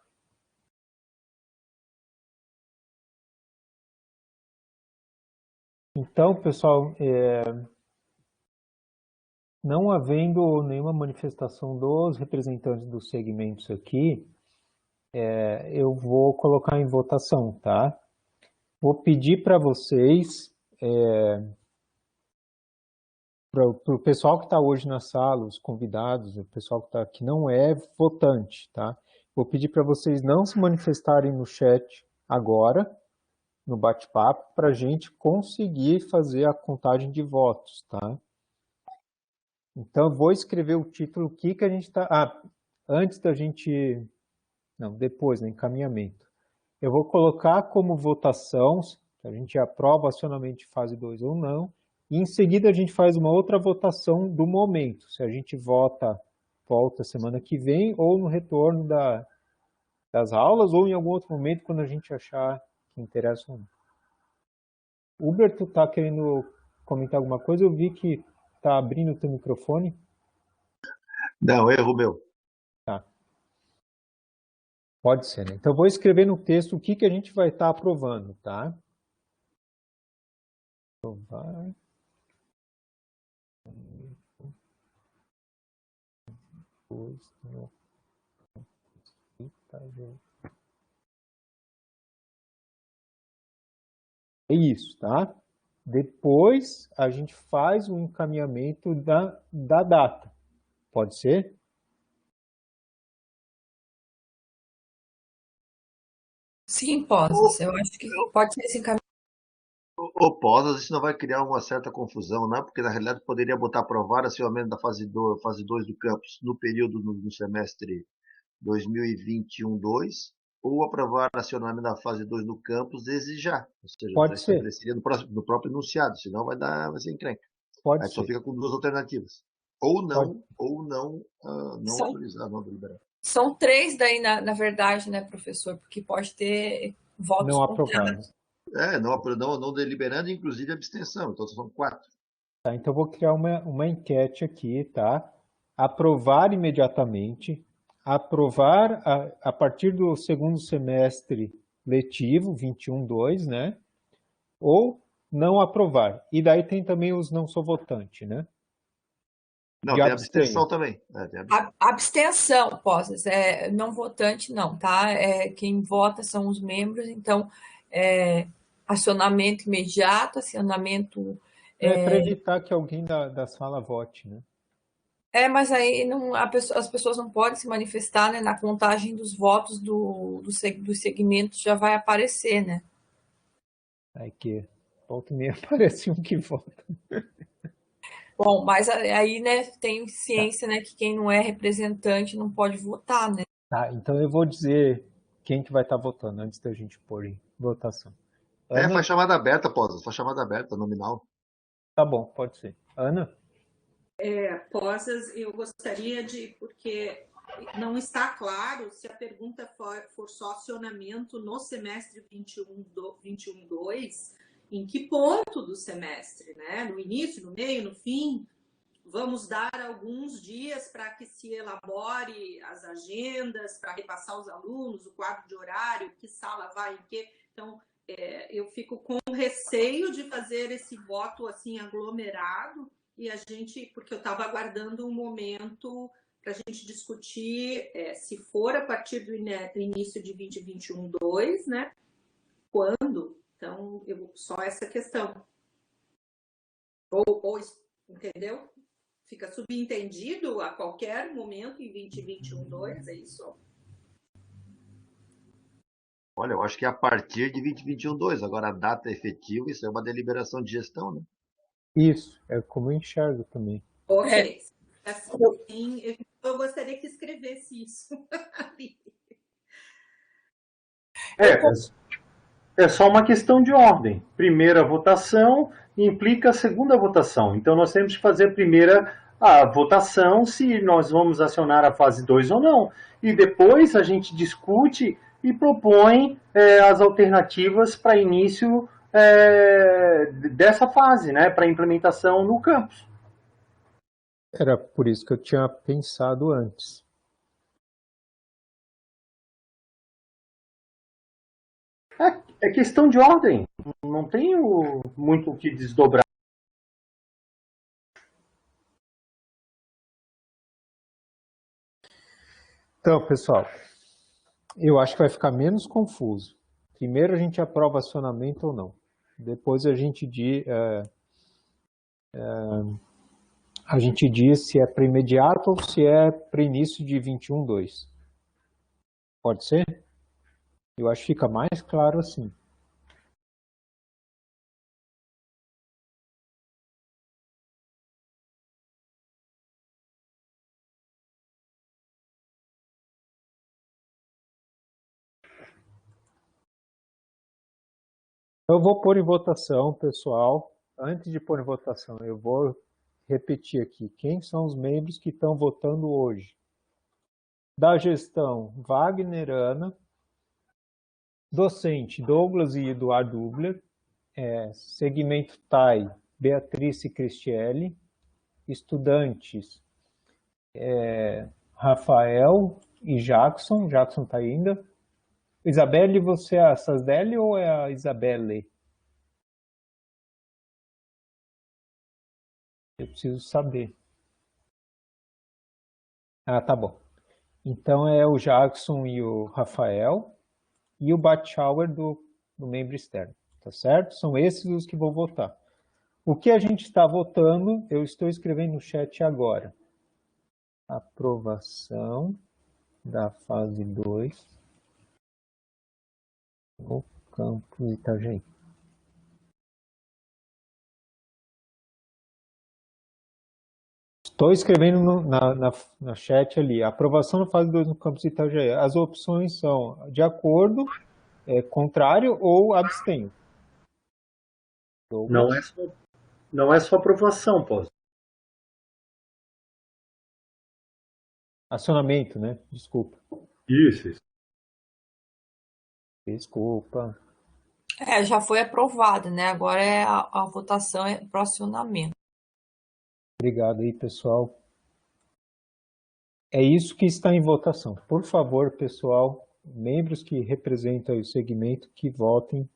Então, pessoal, não havendo nenhuma manifestação dos representantes dos segmentos aqui, eu vou colocar em votação, tá? Vou pedir para vocês, para o pessoal que está hoje na sala, os convidados, o pessoal que está aqui não é votante, tá? Vou pedir para vocês não se manifestarem no chat agora, no bate-papo, para a gente conseguir fazer a contagem de votos, tá? Então, eu vou escrever o título, o que a gente está... antes da gente... Não, depois, no encaminhamento. Eu vou colocar como votação, se a gente aprova o acionamento de fase 2 ou não, e em seguida a gente faz uma outra votação do momento, se a gente volta semana que vem, ou no retorno das aulas, ou em algum outro momento, quando a gente achar que interessa ou não. Huber, tu está querendo comentar alguma coisa? Eu vi que está abrindo o teu microfone. Não, erro meu. Tá. Pode ser, né? Então, eu vou escrever no texto o que a gente vai estar aprovando, tá? Aprovar. É isso, tá? Depois a gente faz o encaminhamento da data. Pode ser? Sim, pode. Eu acho que pode ser esse encaminhamento. Ou pós, isso não vai criar uma certa confusão, né? Porque na realidade poderia botar aprovar acionamento da fase 2 do campus no período no semestre 2021-2, ou aprovar acionamento da fase 2 do campus desde já. Ou seja, Pode já ser. estabeleceria no próprio enunciado, senão vai ser encrenca. Pode Aí ser. só fica com duas alternativas. Ou não, Pode. ou não autorizar, não deliberar. São 3 daí, na verdade, né, professor? Porque pode ter votos não aprovados. Não deliberando, inclusive abstenção. Então são 4. Tá, então eu vou criar uma enquete aqui, tá? Aprovar imediatamente, aprovar a partir do segundo semestre letivo, 21-2, né? Ou não aprovar. E daí tem também os não sou votante, né? Não, tem abstenção também. Abstenção, Posas, não votante não, tá? Quem vota são os membros, então acionamento imediato, acionamento... para evitar que alguém da sala vote, né? Mas aí as pessoas não podem se manifestar, né? Na contagem dos votos dos segmentos já vai aparecer, né? Aí que volta e meia aparece um que vota. Bom, mas aí, né, tem ciência, né, que quem não é representante não pode votar, né? Tá, então eu vou dizer quem que vai estar votando antes da gente pôr em votação. Faz chamada aberta, Posas. Faz chamada aberta, nominal. Tá bom, pode ser. Ana? Posas, eu gostaria porque não está claro se a pergunta for só acionamento no semestre 21/2, em que ponto do semestre, né? No início, no meio, no fim? Vamos dar alguns dias para que se elabore as agendas, para repassar aos alunos, o quadro de horário, que sala vai em quê. Então, eu fico com receio de fazer esse voto assim aglomerado, e porque eu estava aguardando um momento para a gente discutir, se for a partir do início de 2021/2, né? Quando? Então, só essa questão. Ou entendeu? Fica subentendido a qualquer momento em 2021/2, é isso? Olha, eu acho que é a partir de 2021/2. Agora, a data efetiva, isso é uma deliberação de gestão, né? Isso, é como eu enxergo também. Ok. Assim, eu gostaria que escrevesse isso. É só uma questão de ordem. Primeira votação implica a segunda votação. Então, nós temos que fazer primeira a votação se nós vamos acionar a fase 2 ou não. E depois a gente discute e propõe as alternativas para início dessa fase, né, para implementação no campus. Era por isso que eu tinha pensado antes. É questão de ordem. Não tenho muito o que desdobrar. Então, pessoal, eu acho que vai ficar menos confuso. Primeiro a gente aprova acionamento ou não. Depois a gente diz se é para imediato ou se é para início de 21/2. Pode ser? Eu acho que fica mais claro assim. Eu vou pôr em votação, pessoal. Antes de pôr em votação, eu vou repetir aqui. Quem são os membros que estão votando hoje? Da gestão, Wagner Ana. Docente, Douglas e Eduardo Ubler. Segmento TAI, Beatriz e Cristiele. Estudantes, Rafael e Jackson. Jackson está ainda. Isabelle, você é a Sasdeli ou é a Isabelle? Eu preciso saber. Ah, tá bom. Então é o Jackson e o Rafael e o Batschauer do membro externo, tá certo? São esses os que vão votar. O que a gente está votando, eu estou escrevendo no chat agora. Aprovação da fase 2 no campus Itajaí. Estou escrevendo na chat ali, aprovação da fase 2 no campus Itajaí. As opções são de acordo, contrário ou abstenho. Não é só aprovação, pô. Acionamento, né? Desculpa. Isso. Desculpa. Já foi aprovado, né? Agora a votação é para acionamento. Obrigado aí, pessoal. É isso que está em votação. Por favor, pessoal, membros que representam o segmento, que votem.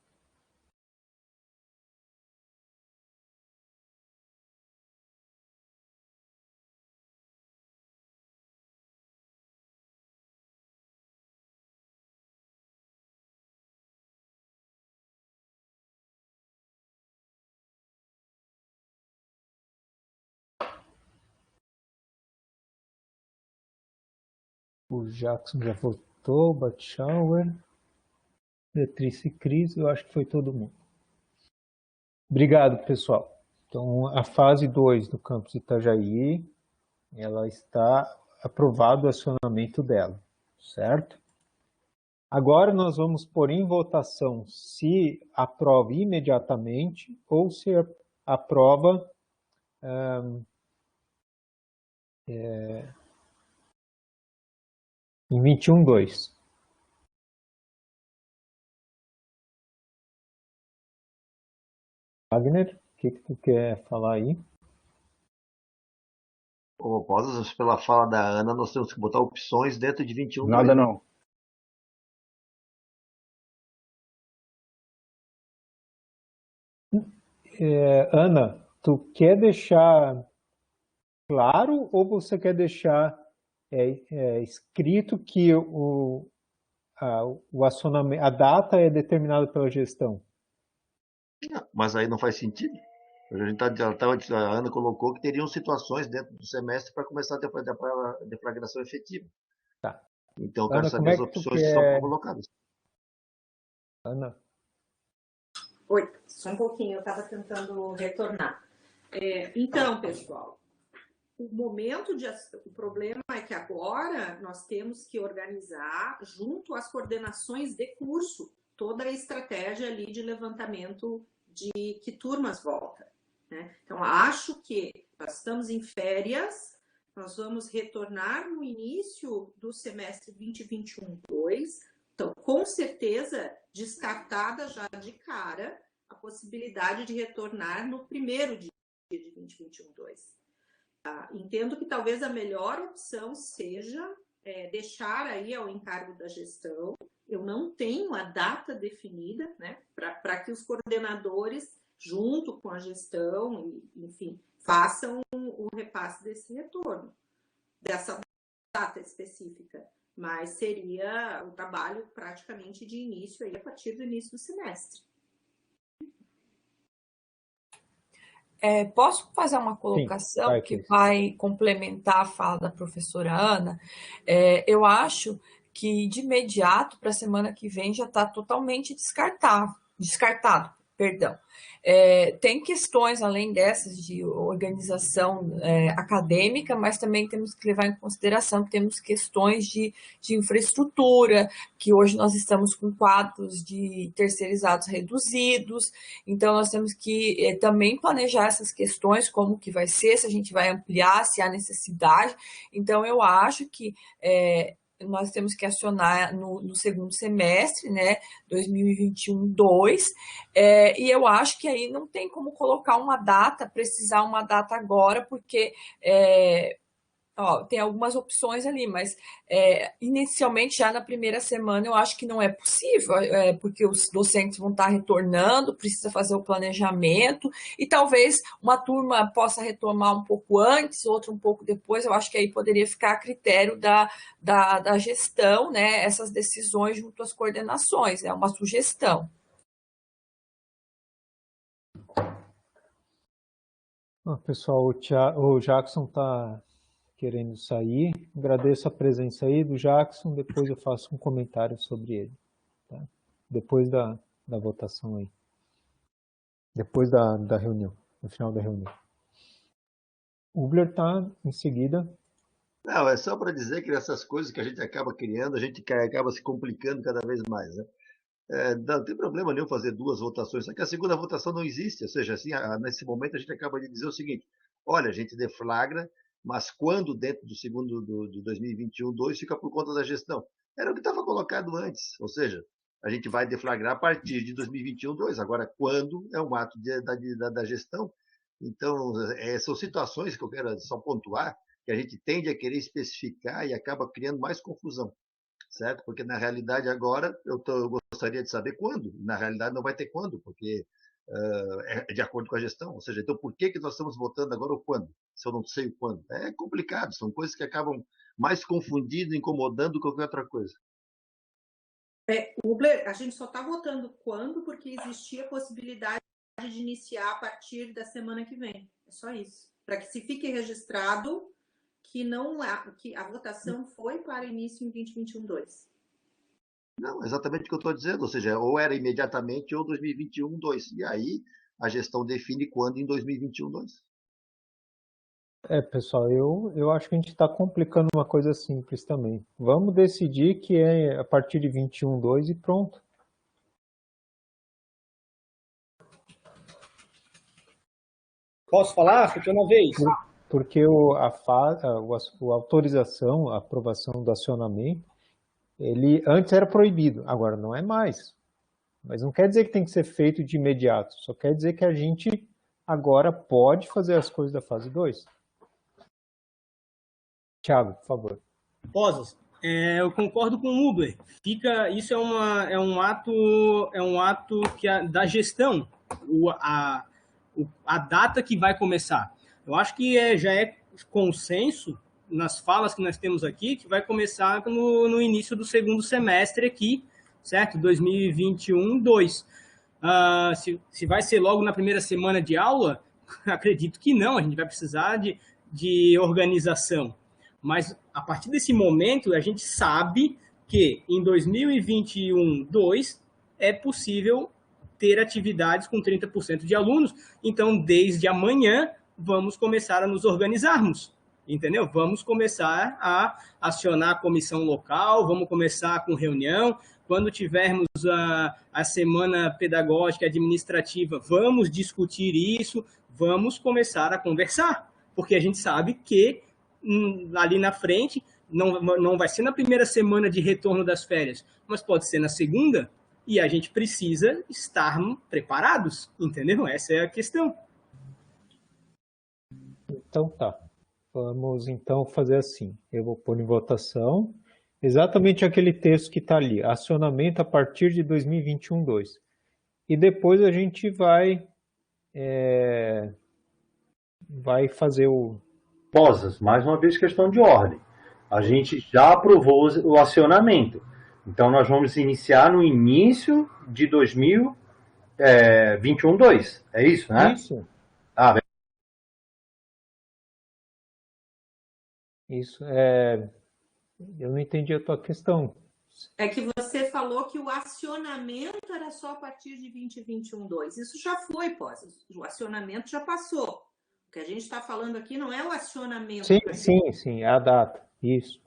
O Jackson já votou, Batschauer, Beatriz e Cris, eu acho que foi todo mundo. Obrigado, pessoal. Então, a fase 2 do campus Itajaí, ela está aprovado o acionamento dela, certo? Agora nós vamos pôr em votação se aprova imediatamente ou se aprova em 21/2. Wagner, o que tu quer falar aí? Pela fala da Ana, nós temos que botar opções dentro de 21/2. Nada não. Ana, tu quer deixar claro ou você quer deixar escrito que a data é determinada pela gestão? Mas aí não faz sentido. A Ana colocou que teriam situações dentro do semestre para começar a deflagração efetiva. Tá. Então, eu Ana, quero saber as opções que são colocadas. Ana? Oi, só um pouquinho, eu estava tentando retornar. Então, pessoal, o problema é que agora nós temos que organizar, junto às coordenações de curso, toda a estratégia ali de levantamento de que turmas voltam, né? Então, acho que nós estamos em férias, nós vamos retornar no início do semestre 2021/2, então, com certeza, descartada já de cara a possibilidade de retornar no primeiro dia de 2021/2. Entendo que talvez a melhor opção seja deixar aí ao encargo da gestão. Eu não tenho a data definida, né, para que os coordenadores, junto com a gestão, enfim, façam o repasse desse retorno, dessa data específica. Mas seria o trabalho praticamente de início, aí, a partir do início do semestre. Posso fazer uma colocação Sim, que vai complementar a fala da professora Ana? Eu acho que, de imediato, para a semana que vem, já está totalmente descartado. Tem questões, além dessas, de organização acadêmica, mas também temos que levar em consideração que temos questões de infraestrutura, que hoje nós estamos com quadros de terceirizados reduzidos, então nós temos que também planejar essas questões, como que vai ser, se a gente vai ampliar, se há necessidade. Então, eu acho que nós temos que acionar no segundo semestre, né, 2021/2, e eu acho que aí não tem como colocar uma data, precisar uma data agora, porque tem algumas opções ali, mas inicialmente, já na primeira semana, eu acho que não é possível, porque os docentes vão estar retornando, precisa fazer o planejamento, e talvez uma turma possa retomar um pouco antes, outra um pouco depois. Eu acho que aí poderia ficar a critério da gestão, né, essas decisões junto às coordenações, é uma sugestão. Pessoal, o Jackson está querendo sair. Agradeço a presença aí do Jackson, depois eu faço um comentário sobre ele, tá? Depois da votação aí. Depois da reunião, no final da reunião. O Ubler está em seguida. Não, é só para dizer que essas coisas que a gente acaba criando, a gente acaba se complicando cada vez mais, né? Não tem problema nenhum fazer duas votações, só que a segunda votação não existe, ou seja, assim, nesse momento a gente acaba de dizer o seguinte: olha, a gente deflagra, mas quando dentro do segundo de 2021/2 fica por conta da gestão. Era o que estava colocado antes, ou seja, a gente vai deflagrar a partir de 2021/2. Agora, quando é um ato da gestão. Então, são situações que eu quero só pontuar, que a gente tende a querer especificar e acaba criando mais confusão, certo? Porque na realidade agora eu gostaria de saber quando. Na realidade não vai ter quando, porque é de acordo com a gestão. Ou seja, então por que nós estamos votando agora o quando, se eu não sei o quando? É complicado, são coisas que acabam mais confundindo, incomodando do que qualquer outra coisa. Ubler, a gente só está votando quando porque existia a possibilidade de iniciar a partir da semana que vem. É só isso. Para que se fique registrado que a votação foi para início em 2021/2. Não, exatamente o que eu estou dizendo, ou seja, ou era imediatamente ou 2021/2. E aí a gestão define quando em 2021/2. Pessoal, eu acho que a gente está complicando uma coisa simples também. Vamos decidir que é a partir de 21/2 e pronto. Posso falar? Foi na vez. Porque a autorização, a aprovação do acionamento, ele antes era proibido, agora não é mais. Mas não quer dizer que tem que ser feito de imediato, só quer dizer que a gente agora pode fazer as coisas da fase 2. Thiago, por favor. Posas, eu concordo com o Uber. Isso é um ato da gestão, a data que vai começar. Eu acho que já é consenso nas falas que nós temos aqui que vai começar no início do segundo semestre aqui, certo? 2021-2. Se vai ser logo na primeira semana de aula, acredito que não, a gente vai precisar de organização. Mas, a partir desse momento, a gente sabe que em 2021-2 é possível ter atividades com 30% de alunos. Então, desde amanhã, vamos começar a nos organizarmos, entendeu? Vamos começar a acionar a comissão local, vamos começar com reunião. Quando tivermos a semana pedagógica administrativa, vamos discutir isso, vamos começar a conversar, porque a gente sabe que ali na frente, não vai ser na primeira semana de retorno das férias, mas pode ser na segunda, e a gente precisa estar preparados, entendeu? Essa é a questão. Então tá, vamos então fazer assim, eu vou pôr em votação exatamente aquele texto que está ali, acionamento a partir de 2021-2, e depois a gente vai fazer o... Posas, mais uma vez questão de ordem. A gente já aprovou o acionamento. Então, nós vamos iniciar no início de 2021-2. É isso, né? Isso. Isso. Eu não entendi a tua questão. É que você falou que o acionamento era só a partir de 2021-2. Isso já foi, Posas. O acionamento já passou. O que a gente está falando aqui não é o acionamento. Sim, é a data, isso.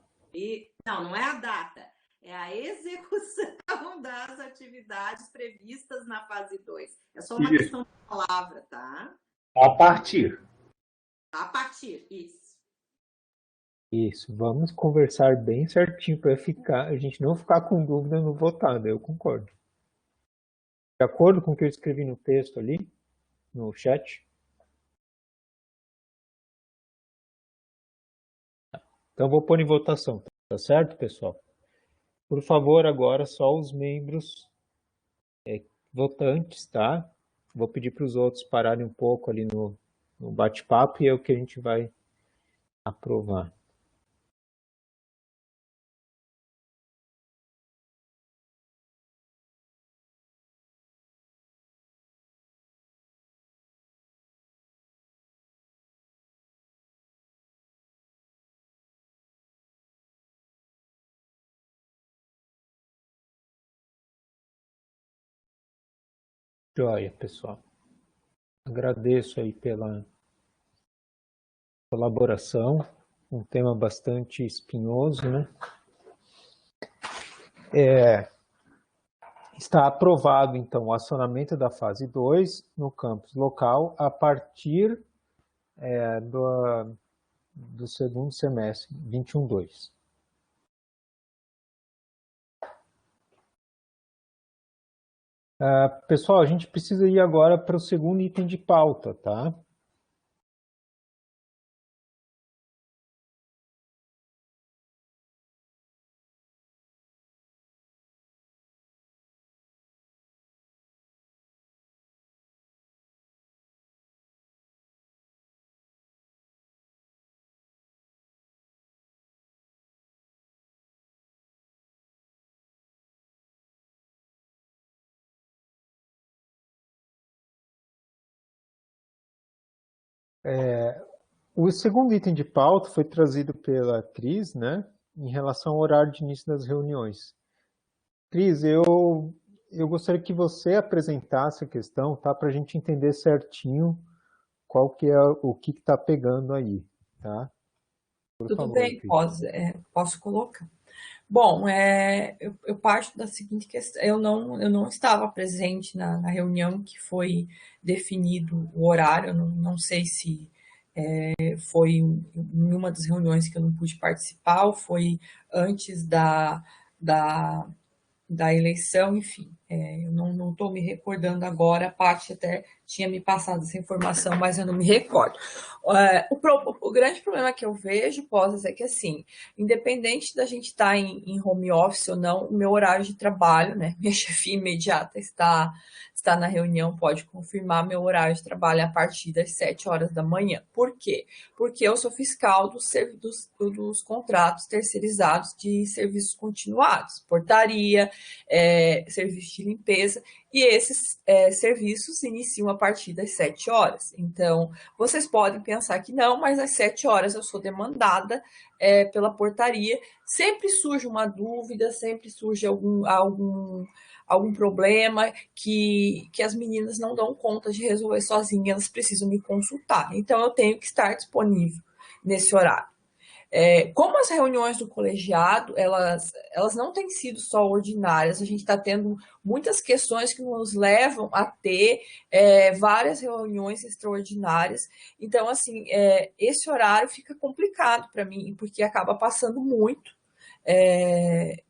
Não é a data, é a execução das atividades previstas na fase 2. É só uma questão de palavra, tá? A partir. A partir, isso. Isso, vamos conversar bem certinho para a gente não ficar com dúvida no votado, eu concordo. De acordo com o que eu escrevi no texto ali, no chat? Então, vou pôr em votação, tá certo, pessoal? Por favor, agora só os membros votantes, tá? Vou pedir para os outros pararem um pouco ali no bate-papo e é o que a gente vai aprovar. Joia, pessoal. Agradeço aí pela colaboração, um tema bastante espinhoso, né? Está aprovado, então, o acionamento da fase 2 no campus local a partir do segundo semestre, 21-2. Pessoal, a gente precisa ir agora para o segundo item de pauta, tá? O segundo item de pauta foi trazido pela Cris, né, em relação ao horário de início das reuniões. Cris, eu gostaria que você apresentasse a questão, tá, para a gente entender certinho qual que é o que está pegando aí, tá? Tudo bem, posso colocar. Bom, eu parto da seguinte questão, eu não estava presente na reunião que foi definido o horário, eu não sei se foi em uma das reuniões que eu não pude participar, ou foi antes da eleição, enfim. Eu não estou me recordando agora, a parte até tinha me passado essa informação, mas eu não me recordo. O grande problema que eu vejo, Posas, é que, assim, independente da gente estar em home office ou não, o meu horário de trabalho, né, minha chefia imediata está na reunião, pode confirmar meu horário de trabalho a partir das 7 horas da manhã. Por quê? Porque eu sou fiscal dos contratos terceirizados de serviços continuados, portaria, serviço de limpeza, e esses serviços iniciam a partir das 7 horas. Então, vocês podem pensar que não, mas às 7 horas eu sou demandada pela portaria. Sempre surge uma dúvida, sempre surge algum problema que as meninas não dão conta de resolver sozinhas, elas precisam me consultar. Então, eu tenho que estar disponível nesse horário. Como as reuniões do colegiado, elas não têm sido só ordinárias, a gente está tendo muitas questões que nos levam a ter várias reuniões extraordinárias. Então, assim, esse horário fica complicado para mim, porque acaba passando muito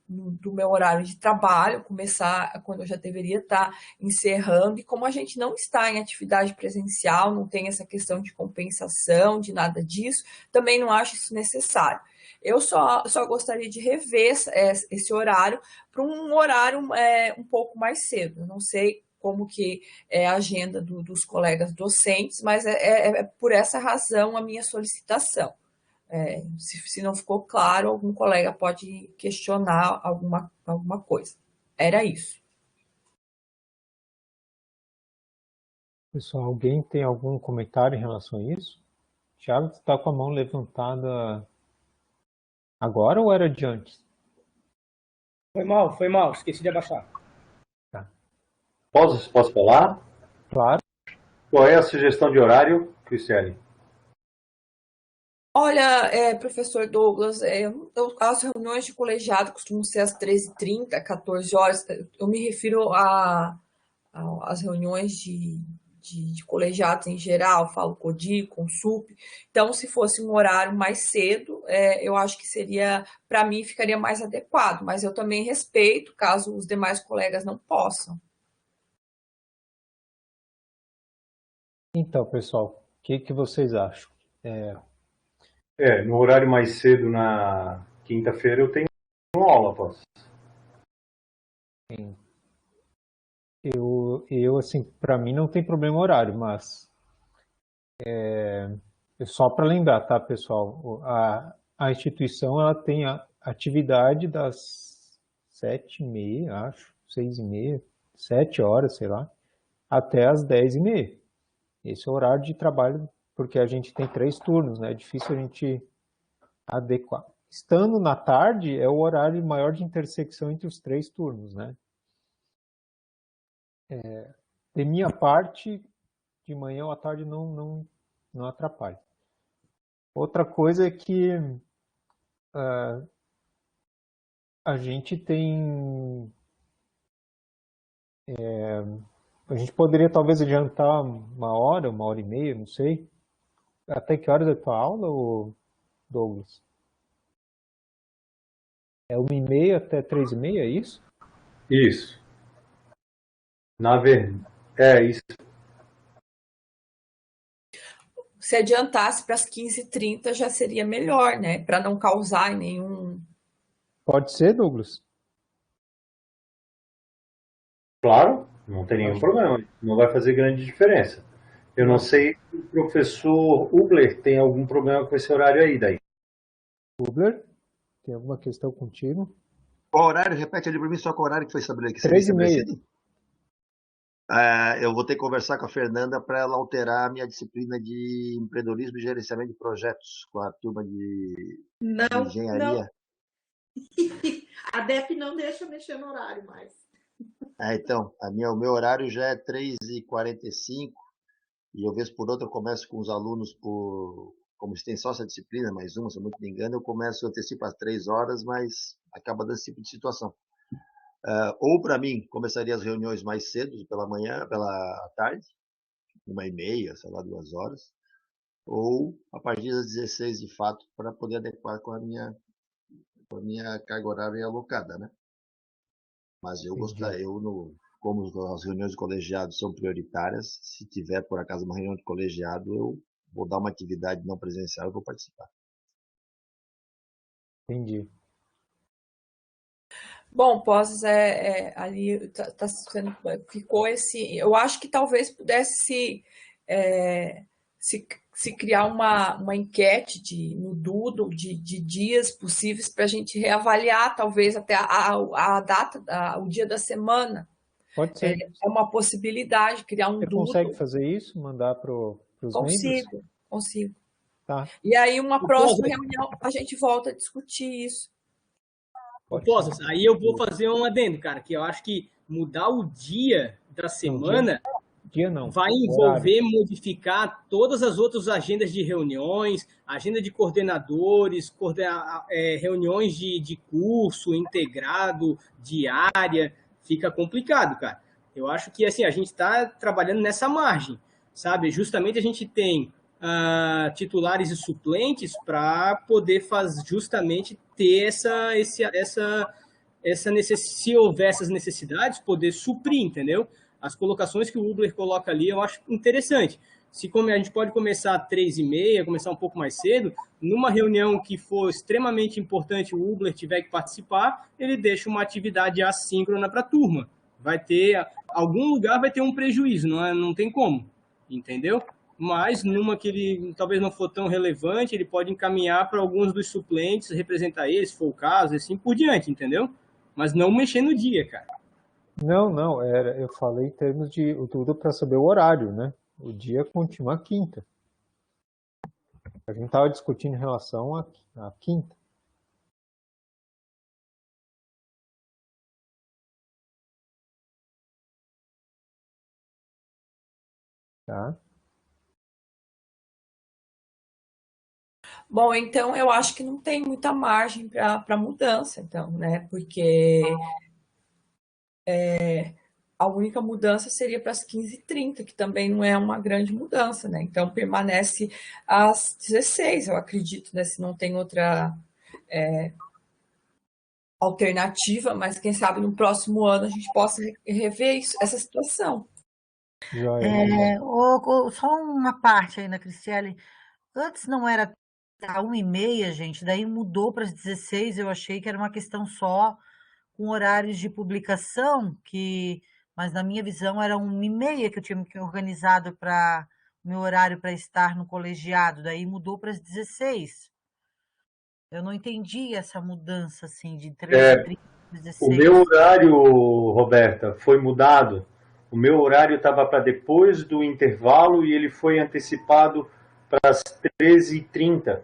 do meu horário de trabalho, começar quando eu já deveria estar encerrando, e como a gente não está em atividade presencial, não tem essa questão de compensação, de nada disso, também não acho isso necessário. Eu só gostaria de rever esse horário para um horário um pouco mais cedo. Eu não sei como que é a agenda dos colegas docentes, mas é por essa razão a minha solicitação. Se não ficou claro, algum colega pode questionar alguma coisa. Era isso. Pessoal, alguém tem algum comentário em relação a isso? Thiago, você está com a mão levantada agora ou era de antes? Foi mal, esqueci de abaixar. Tá. Posso falar? Claro. Qual é a sugestão de horário, Cristiane? Olha, professor Douglas, as reuniões de colegiado costumam ser às 13h30, 14 horas. Eu me refiro às reuniões de colegiados em geral, falo CODI, CONSUP. Então, se fosse um horário mais cedo, eu acho que seria, para mim, ficaria mais adequado. Mas eu também respeito caso os demais colegas não possam. Então, pessoal, o que vocês acham? No horário mais cedo na quinta-feira eu tenho uma aula, posso? Sim. Eu assim, para mim não tem problema horário, mas só para lembrar, tá, pessoal? A instituição ela tem a atividade das 7h30, acho, 6h30, 7 horas, sei lá, até as 10h30. Esse é o horário de trabalho, porque a gente tem 3 turnos, né? É difícil a gente adequar. Estando na tarde, é o horário maior de intersecção entre os 3 turnos, né? De minha parte, de manhã ou à tarde não atrapalha. Outra coisa é que a gente tem... a gente poderia talvez adiantar 1 hora, 1h30, não sei. Até que horas é a tua aula, Douglas? É 1h30 até 3h30, é isso? Isso. Na verdade, é isso. Se adiantasse para as 15h30 já seria melhor, né? Para não causar nenhum... Pode ser, Douglas? Claro, não tem nenhum problema. Não vai fazer grande diferença. Eu não sei se o professor Ubler tem algum problema com esse horário aí daí. Ubler, tem alguma questão contigo? Qual horário? Repete ali para mim só qual horário que foi estabelecido. 3h30. Eu vou ter que conversar com a Fernanda para ela alterar a minha disciplina de empreendedorismo e gerenciamento de projetos com a turma de engenharia. Não. A DEP não deixa mexer no horário mais. Então, o meu horário já é 3h45 e eu vez por outra eu começo com os alunos como tem só essa disciplina, mais uma, se eu não me engano, eu começo, eu antecipo às 3 horas, mas acaba desse tipo de situação. Ou para mim, começaria as reuniões mais cedo, pela manhã, pela tarde, 1h30, sei lá, 2 horas, ou a partir das 16 de fato, para poder adequar com a minha carga horária alocada, né? Mas eu gostaria, como as reuniões de colegiado são prioritárias, se tiver por acaso uma reunião de colegiado, eu vou dar uma atividade não presencial e vou participar. Entendi. Bom, Pós, ali ficou esse. Eu acho que talvez pudesse se criar uma enquete no Doodle de dias possíveis para a gente reavaliar, talvez até a data, o dia da semana. Pode ser. É uma possibilidade, criar um Você Doodle. consegue fazer isso? Mandar para os membros? Consigo. Tá. E aí, uma próxima reunião, a gente volta a discutir isso. Posas, aí eu vou fazer um adendo, cara, que eu acho que mudar o dia da semana vai envolver modificar todas as outras agendas de reuniões, agenda de coordenadores, reuniões de curso integrado, diária, fica complicado, cara. Eu acho que assim, a gente está trabalhando nessa margem, sabe? Justamente a gente tem titulares e suplentes para poder justamente ter se houver essas necessidades, poder suprir, entendeu? As colocações que o Ubler coloca ali, eu acho interessante. A gente pode começar às 3h30, começar um pouco mais cedo, numa reunião que for extremamente importante, o Ubler tiver que participar, ele deixa uma atividade assíncrona para a turma. Algum lugar vai ter um prejuízo, não tem como, entendeu? Mas numa que ele talvez não for tão relevante, ele pode encaminhar para alguns dos suplentes, representar eles, se for o caso, e assim por diante, entendeu? Mas não mexer no dia, cara. Não, eu falei em termos de tudo para saber o horário, né? O dia continua quinta. A gente estava discutindo em relação à quinta. Tá? Bom, então eu acho que não tem muita margem para mudança, então, né? Porque a única mudança seria para as 15h30, que também não é uma grande mudança, né? Então permanece às 16, eu acredito, né? Se não tem outra alternativa, mas quem sabe no próximo ano a gente possa rever essa situação. Só uma parte aí na Cristiane. Antes não era a 1h30, gente, daí mudou para as 16, eu achei que era uma questão só com horários de publicação, mas na minha visão era 1h30 que eu tinha organizado para o meu horário para estar no colegiado, daí mudou para as 16. Eu não entendi essa mudança assim de 13h30 para 16. O meu horário, Roberta, foi mudado. O meu horário estava para depois do intervalo e ele foi antecipado para as 13h30.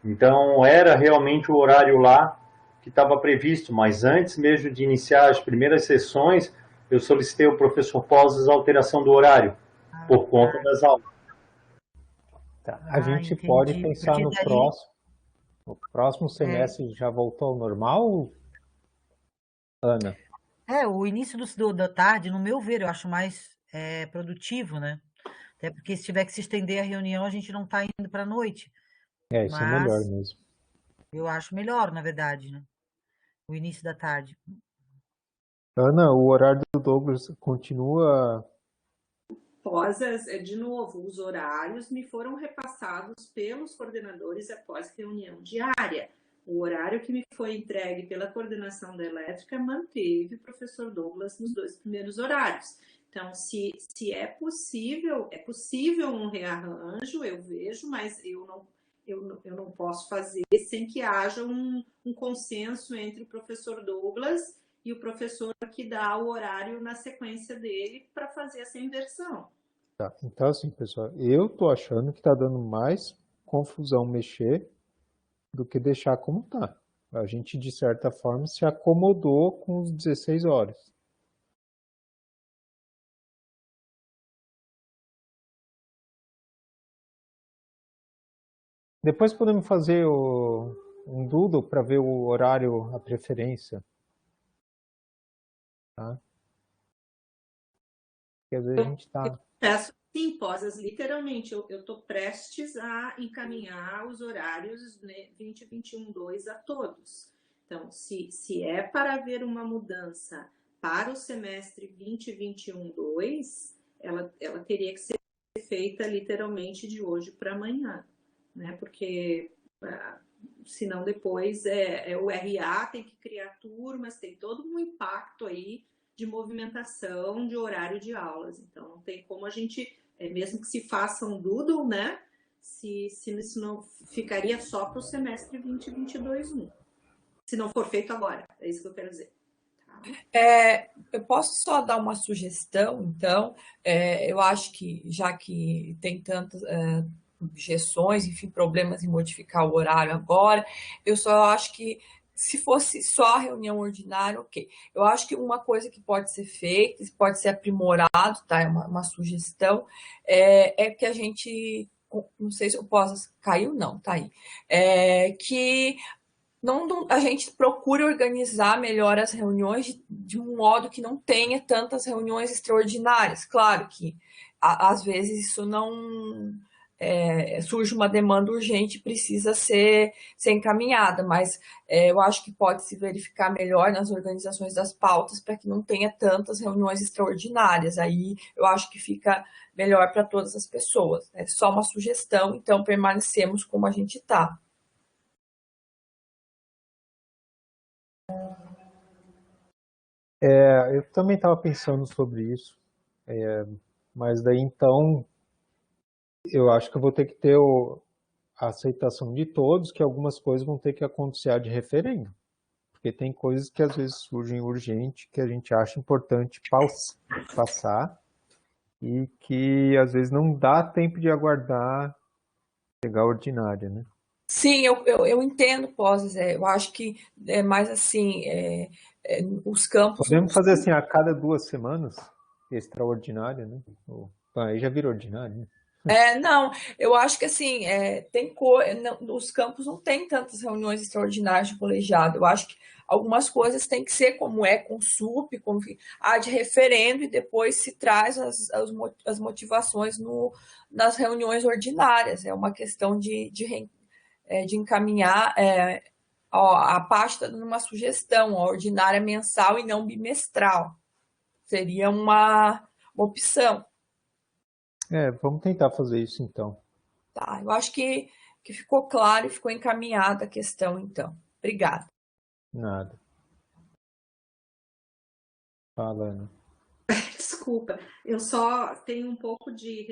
Então, era realmente o horário lá que estava previsto, mas antes mesmo de iniciar as primeiras sessões, eu solicitei ao professor Posas a alteração do horário, por conta das aulas. Tá. A gente pode pensar no próximo semestre já voltou ao normal, Ana? O início da tarde, no meu ver, eu acho mais produtivo, né? Até porque se tiver que se estender a reunião, a gente não está indo para a noite. Isso é melhor mesmo. Eu acho melhor, na verdade, né? O início da tarde. Ana, o horário do Douglas continua... Posas, de novo, os horários me foram repassados pelos coordenadores após reunião diária. O horário que me foi entregue pela coordenação da elétrica manteve o professor Douglas nos 2 primeiros horários. Então, se é possível um rearranjo, eu vejo, mas eu não posso fazer sem que haja um consenso entre o professor Douglas e o professor que dá o horário na sequência dele para fazer essa inversão. Tá. Então, assim, pessoal, eu tô achando que está dando mais confusão mexer do que deixar como tá. A gente, de certa forma, se acomodou com os 16 horas. Depois podemos fazer um doodle para ver o horário, a preferência. Tá? Porque às vezes a gente está... Peço sim, Posas, literalmente, eu estou prestes a encaminhar os horários, né, 2021-2 a todos. Então, se é para haver uma mudança para o semestre 2021-2, ela teria que ser feita literalmente de hoje para amanhã, né? Porque senão depois o RA tem que criar turmas, tem todo um impacto aí de movimentação de horário de aulas. Então, não tem como a gente, mesmo que se faça um doodle, né? Se isso não ficaria só para o semestre 2022-1. Se não for feito agora, é isso que eu quero dizer. Eu posso só dar uma sugestão, então. Eu acho que, já que tem tantas objeções, enfim, problemas em modificar o horário agora, eu só acho que se fosse só a reunião ordinária, ok. Eu acho que uma coisa que pode ser feita, pode ser aprimorado, tá? É uma sugestão, que a gente, não sei se eu posso, caiu? Não, tá aí. Que a gente procure organizar melhor as reuniões de um modo que não tenha tantas reuniões extraordinárias. Claro que, às vezes, isso não... surge uma demanda urgente e precisa ser encaminhada, mas eu acho que pode se verificar melhor nas organizações das pautas para que não tenha tantas reuniões extraordinárias. Aí eu acho que fica melhor para todas as pessoas. É só uma sugestão, então permanecemos como a gente está. Eu também estava pensando sobre isso, mas daí então eu acho que eu vou ter que ter a aceitação de todos, que algumas coisas vão ter que acontecer de referendo, porque tem coisas que às vezes surgem urgente, que a gente acha importante passar e que às vezes não dá tempo de aguardar chegar a ordinária, né? Sim, eu entendo, Poses. Eu acho que é mais assim, os campos... Podemos fazer assim, a cada 2 semanas, extraordinária, né? Aí já virou ordinária, né? Não, eu acho que assim, os campos não têm tantas reuniões extraordinárias de colegiado. Eu acho que algumas coisas têm que ser como com SUP, como de referendo, e depois se traz as motivações nas reuniões ordinárias. É uma questão de encaminhar. A pasta dando uma sugestão, a ordinária mensal e não bimestral. Seria uma opção. Vamos tentar fazer isso então. Tá, eu acho que ficou claro e ficou encaminhada a questão, então. Obrigada. Nada. Fala, Ana. Desculpa, eu só tenho um pouco de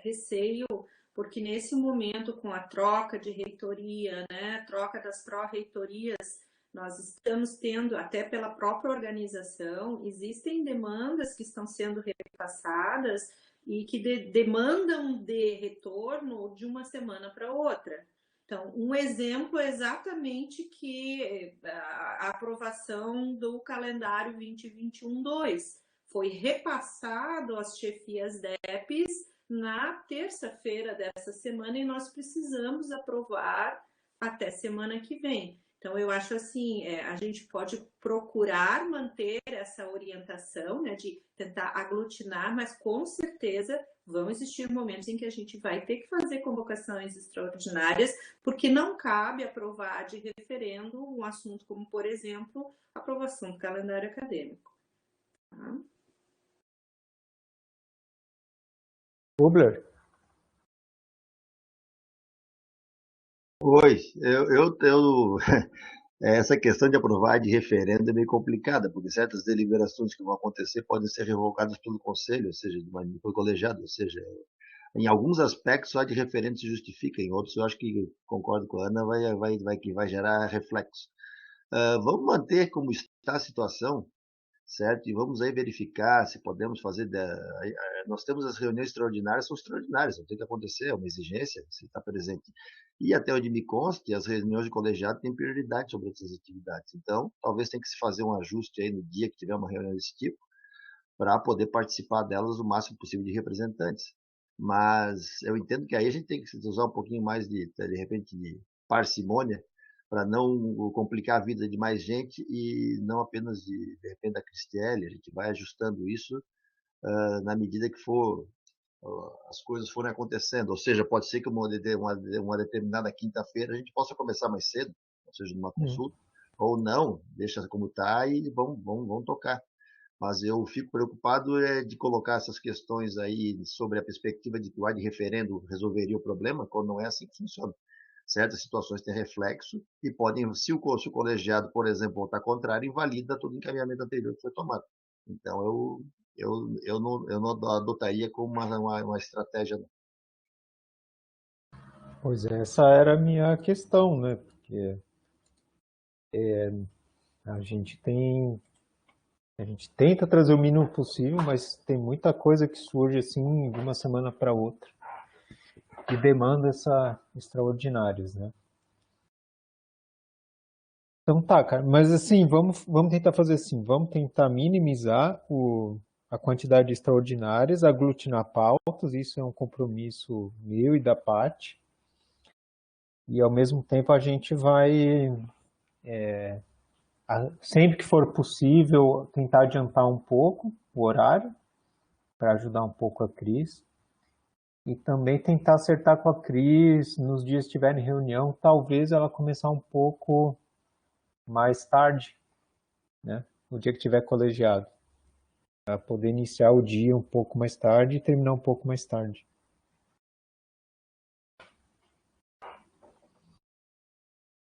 receio, porque nesse momento, com a troca de reitoria, né, troca das pró-reitorias, nós estamos tendo, até pela própria organização, existem demandas que estão sendo repassadas e que demandam de retorno de uma semana para outra. Então, um exemplo é exatamente que a aprovação do calendário 2021-2 foi repassado às chefias DEPs na terça-feira dessa semana e nós precisamos aprovar até semana que vem. Então, eu acho assim, a gente pode procurar manter essa orientação, né, de tentar aglutinar, mas com certeza vão existir momentos em que a gente vai ter que fazer convocações extraordinárias, porque não cabe aprovar de referendo um assunto como, por exemplo, a aprovação do calendário acadêmico. Tá? Hubler? Oi, essa questão de aprovar de referendo é meio complicada, porque certas deliberações que vão acontecer podem ser revogadas pelo Conselho, ou seja, pelo colegiado, ou seja, em alguns aspectos só de referendo se justifica, em outros eu acho que, concordo com a Ana, vai gerar reflexo. Vamos manter como está a situação, certo? E vamos aí verificar se podemos fazer. Nós temos as reuniões extraordinárias, são extraordinárias, não tem que acontecer, é uma exigência, se está presente. E até onde me conste, as reuniões de colegiado têm prioridade sobre essas atividades. Então, talvez tenha que se fazer um ajuste aí no dia que tiver uma reunião desse tipo, para poder participar delas o máximo possível de representantes. Mas eu entendo que aí a gente tem que usar um pouquinho mais de repente, de parcimônia, para não complicar a vida de mais gente e não apenas de repente da Cristiele. A gente vai ajustando isso na medida que for as coisas forem acontecendo. Ou seja, pode ser que uma determinada quinta-feira a gente possa começar mais cedo, ou seja, numa consulta, ou não, deixa como está e vamos tocar. Mas eu fico preocupado de colocar essas questões aí sobre a perspectiva de que o referendo resolveria o problema, quando não é assim que funciona. Certas situações têm reflexo e podem, se o colegiado, por exemplo, voltar contrário, invalida todo o encaminhamento anterior que foi tomado. Então, eu não adotaria como uma estratégia. Pois é, essa era a minha questão, né? Porque a gente tenta trazer o mínimo possível, mas tem muita coisa que surge assim de uma semana para outra e demandas extraordinárias, né? Então tá, cara, mas assim, vamos tentar fazer assim, vamos tentar minimizar a quantidade de extraordinárias, aglutinar pautas, isso é um compromisso meu e da Paty, e ao mesmo tempo a gente vai, sempre que for possível, tentar adiantar um pouco o horário, para ajudar um pouco a Cris, e também tentar acertar com a Cris nos dias que tiverem reunião, talvez ela começar um pouco mais tarde, né? No dia que tiver colegiado, para poder iniciar o dia um pouco mais tarde e terminar um pouco mais tarde.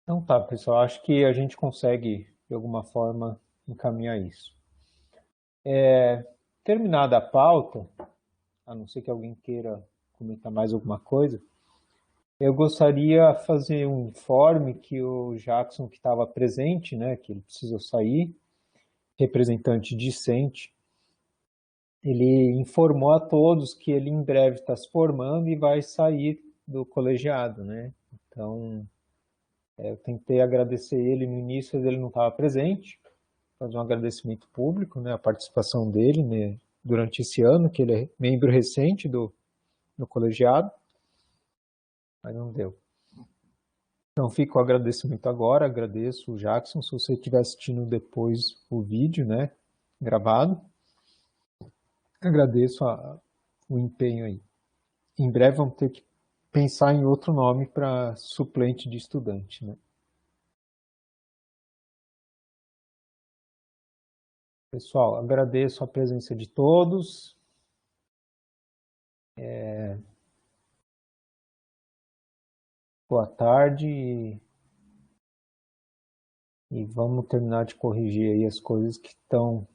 Então tá, pessoal, acho que a gente consegue, de alguma forma, encaminhar isso. Terminada a pauta, a não ser que alguém queira comentar mais alguma coisa, eu gostaria de fazer um informe que o Jackson, que estava presente, né, que ele precisou sair, representante discente, ele informou a todos que ele em breve está se formando e vai sair do colegiado, né? Então, eu tentei agradecer ele no início, mas ele não estava presente, fazer um agradecimento público, né, a participação dele, né, durante esse ano, que ele é membro recente do colegiado, mas não deu. Então, fica o agradecimento agora, agradeço o Jackson, se você estiver assistindo depois o vídeo, né, gravado, agradeço o empenho aí. Em breve vamos ter que pensar em outro nome para suplente de estudante, né. Pessoal, agradeço a presença de todos. Boa tarde e vamos terminar de corrigir aí as coisas que estão